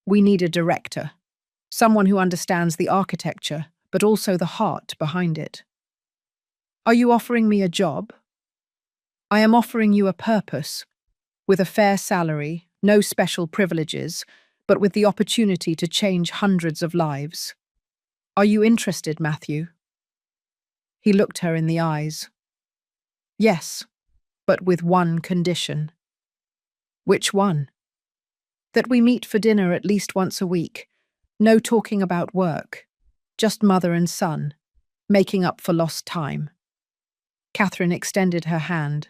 We need a director, someone who understands the architecture, but also the heart behind it. Are you offering me a job? I am offering you a purpose, with a fair salary, no special privileges, but with the opportunity to change hundreds of lives. Are you interested, Matthew? He looked her in the eyes. Yes, but with one condition. Which one? That we meet for dinner at least once a week. No talking about work. Just mother and son, making up for lost time. Catherine extended her hand.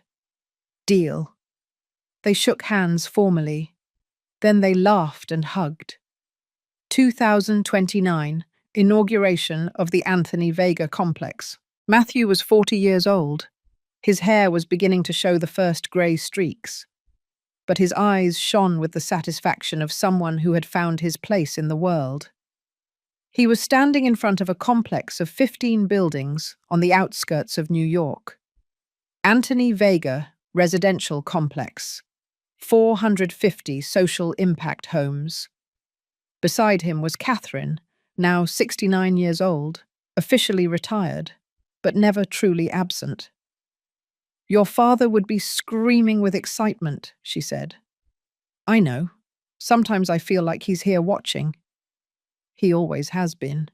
Deal. They shook hands formally. Then they laughed and hugged. 2029, inauguration of the Anthony Vega complex. Matthew was 40 years old. His hair was beginning to show the first grey streaks. But his eyes shone with the satisfaction of someone who had found his place in the world. He was standing in front of a complex of 15 buildings on the outskirts of New York. Anthony Vega Residential Complex. 450 social impact homes. Beside him was Catherine, now 69 years old, officially retired, but never truly absent. Your father would be screaming with excitement, she said. I know. Sometimes I feel like he's here watching. He always has been.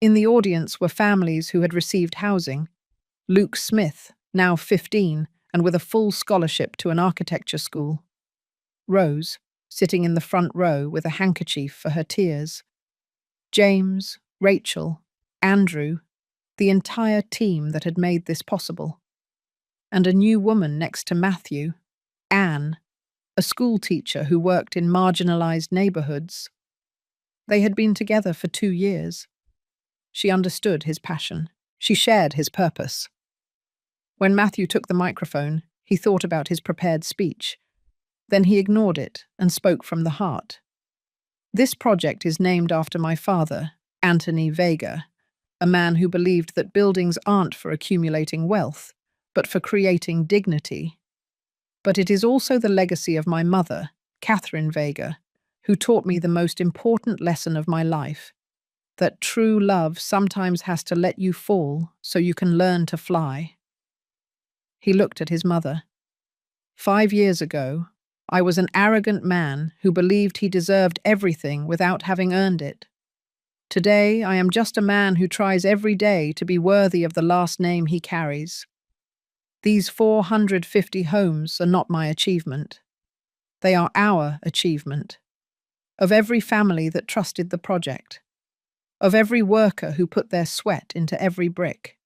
In the audience were families who had received housing. Luke Smith, now 15, and with a full scholarship to an architecture school. Rose, sitting in the front row with a handkerchief for her tears. James, Rachel, Andrew, the entire team that had made this possible. And a new woman next to Matthew, Anne, a school teacher who worked in marginalized neighborhoods. They had been together for 2 years. She understood his passion. She shared his purpose. When Matthew took the microphone, He thought about his prepared speech. Then he ignored it and spoke from the heart. This project is named after my father, Anthony Vega, a man who believed that buildings aren't for accumulating wealth, but for creating dignity. But it is also the legacy of my mother, Catherine Vega, who taught me the most important lesson of my life, that true love sometimes has to let you fall so you can learn to fly. He looked at his mother. 5 years ago, I was an arrogant man who believed he deserved everything without having earned it. Today, I am just a man who tries every day to be worthy of the last name he carries. These 450 homes are not my achievement. They are our achievement. Of every family that trusted the project. Of every worker who put their sweat into every brick.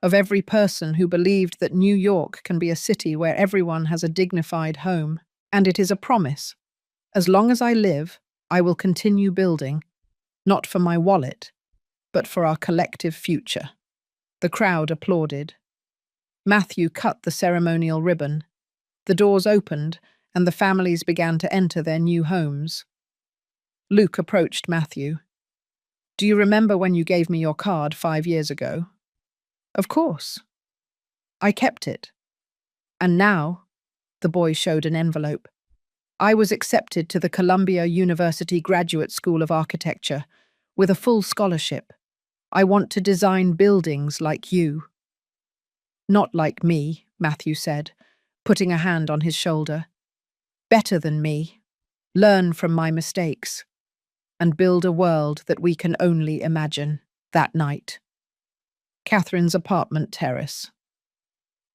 Of every person who believed that New York can be a city where everyone has a dignified home. And it is a promise. As long as I live, I will continue building, not for my wallet, but for our collective future. The crowd applauded. Matthew cut the ceremonial ribbon. The doors opened, and the families began to enter their new homes. Luke approached Matthew. Do you remember when you gave me your card 5 years ago? Of course. I kept it. And now, the boy showed an envelope. I was accepted to the Columbia University Graduate School of Architecture with a full scholarship. I want to design buildings like you. Not like me, Matthew said, putting a hand on his shoulder. Better than me. Learn from my mistakes. And build a world that we can only imagine. That night. Catherine's apartment terrace.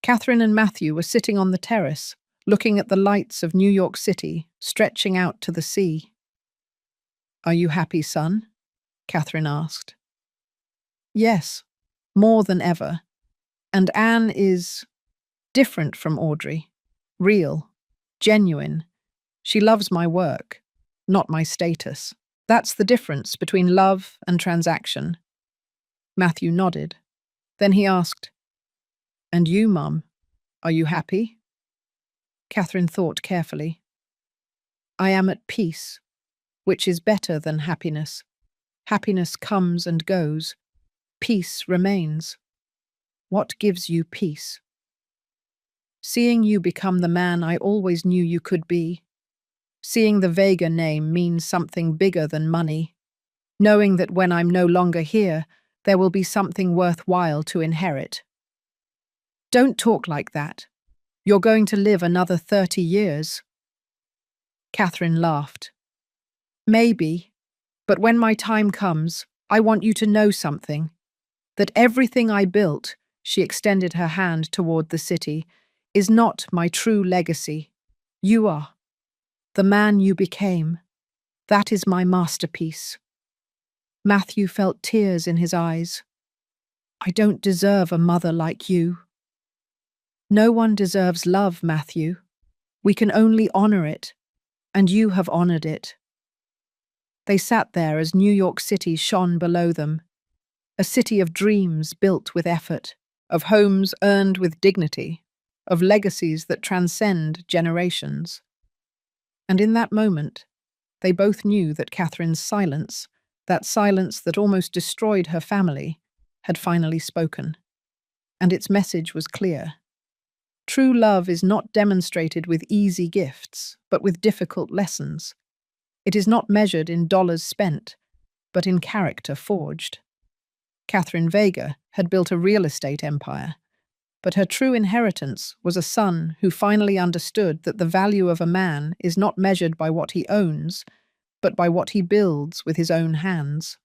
Catherine and Matthew were sitting on the terrace, looking at the lights of New York City stretching out to the sea. Are you happy, son? Catherine asked. Yes, more than ever. And Anne is different from Audrey. Real, genuine. She loves my work, not my status. That's the difference between love and transaction. Matthew nodded. Then he asked, And you, Mum, are you happy? Catherine thought carefully. I am at peace, which is better than happiness. Happiness comes and goes. Peace remains. What gives you peace? Seeing you become the man I always knew you could be. Seeing the Vega name means something bigger than money. Knowing that when I'm no longer here, there will be something worthwhile to inherit. Don't talk like that. You're going to live another 30 years. Catherine laughed. Maybe, but when my time comes, I want you to know something. That everything I built, she extended her hand toward the city, is not my true legacy. You are. The man you became. That is my masterpiece. Matthew felt tears in his eyes. I don't deserve a mother like you. No one deserves love, Matthew. We can only honor it, and you have honored it. They sat there as New York City shone below them, a city of dreams built with effort, of homes earned with dignity, of legacies that transcend generations. And in that moment, they both knew that Catherine's silence, that silence that almost destroyed her family, had finally spoken. And its message was clear. True love is not demonstrated with easy gifts, but with difficult lessons. It is not measured in dollars spent, but in character forged. Catherine Vega had built a real estate empire, but her true inheritance was a son who finally understood that the value of a man is not measured by what he owns, but by what he builds with his own hands.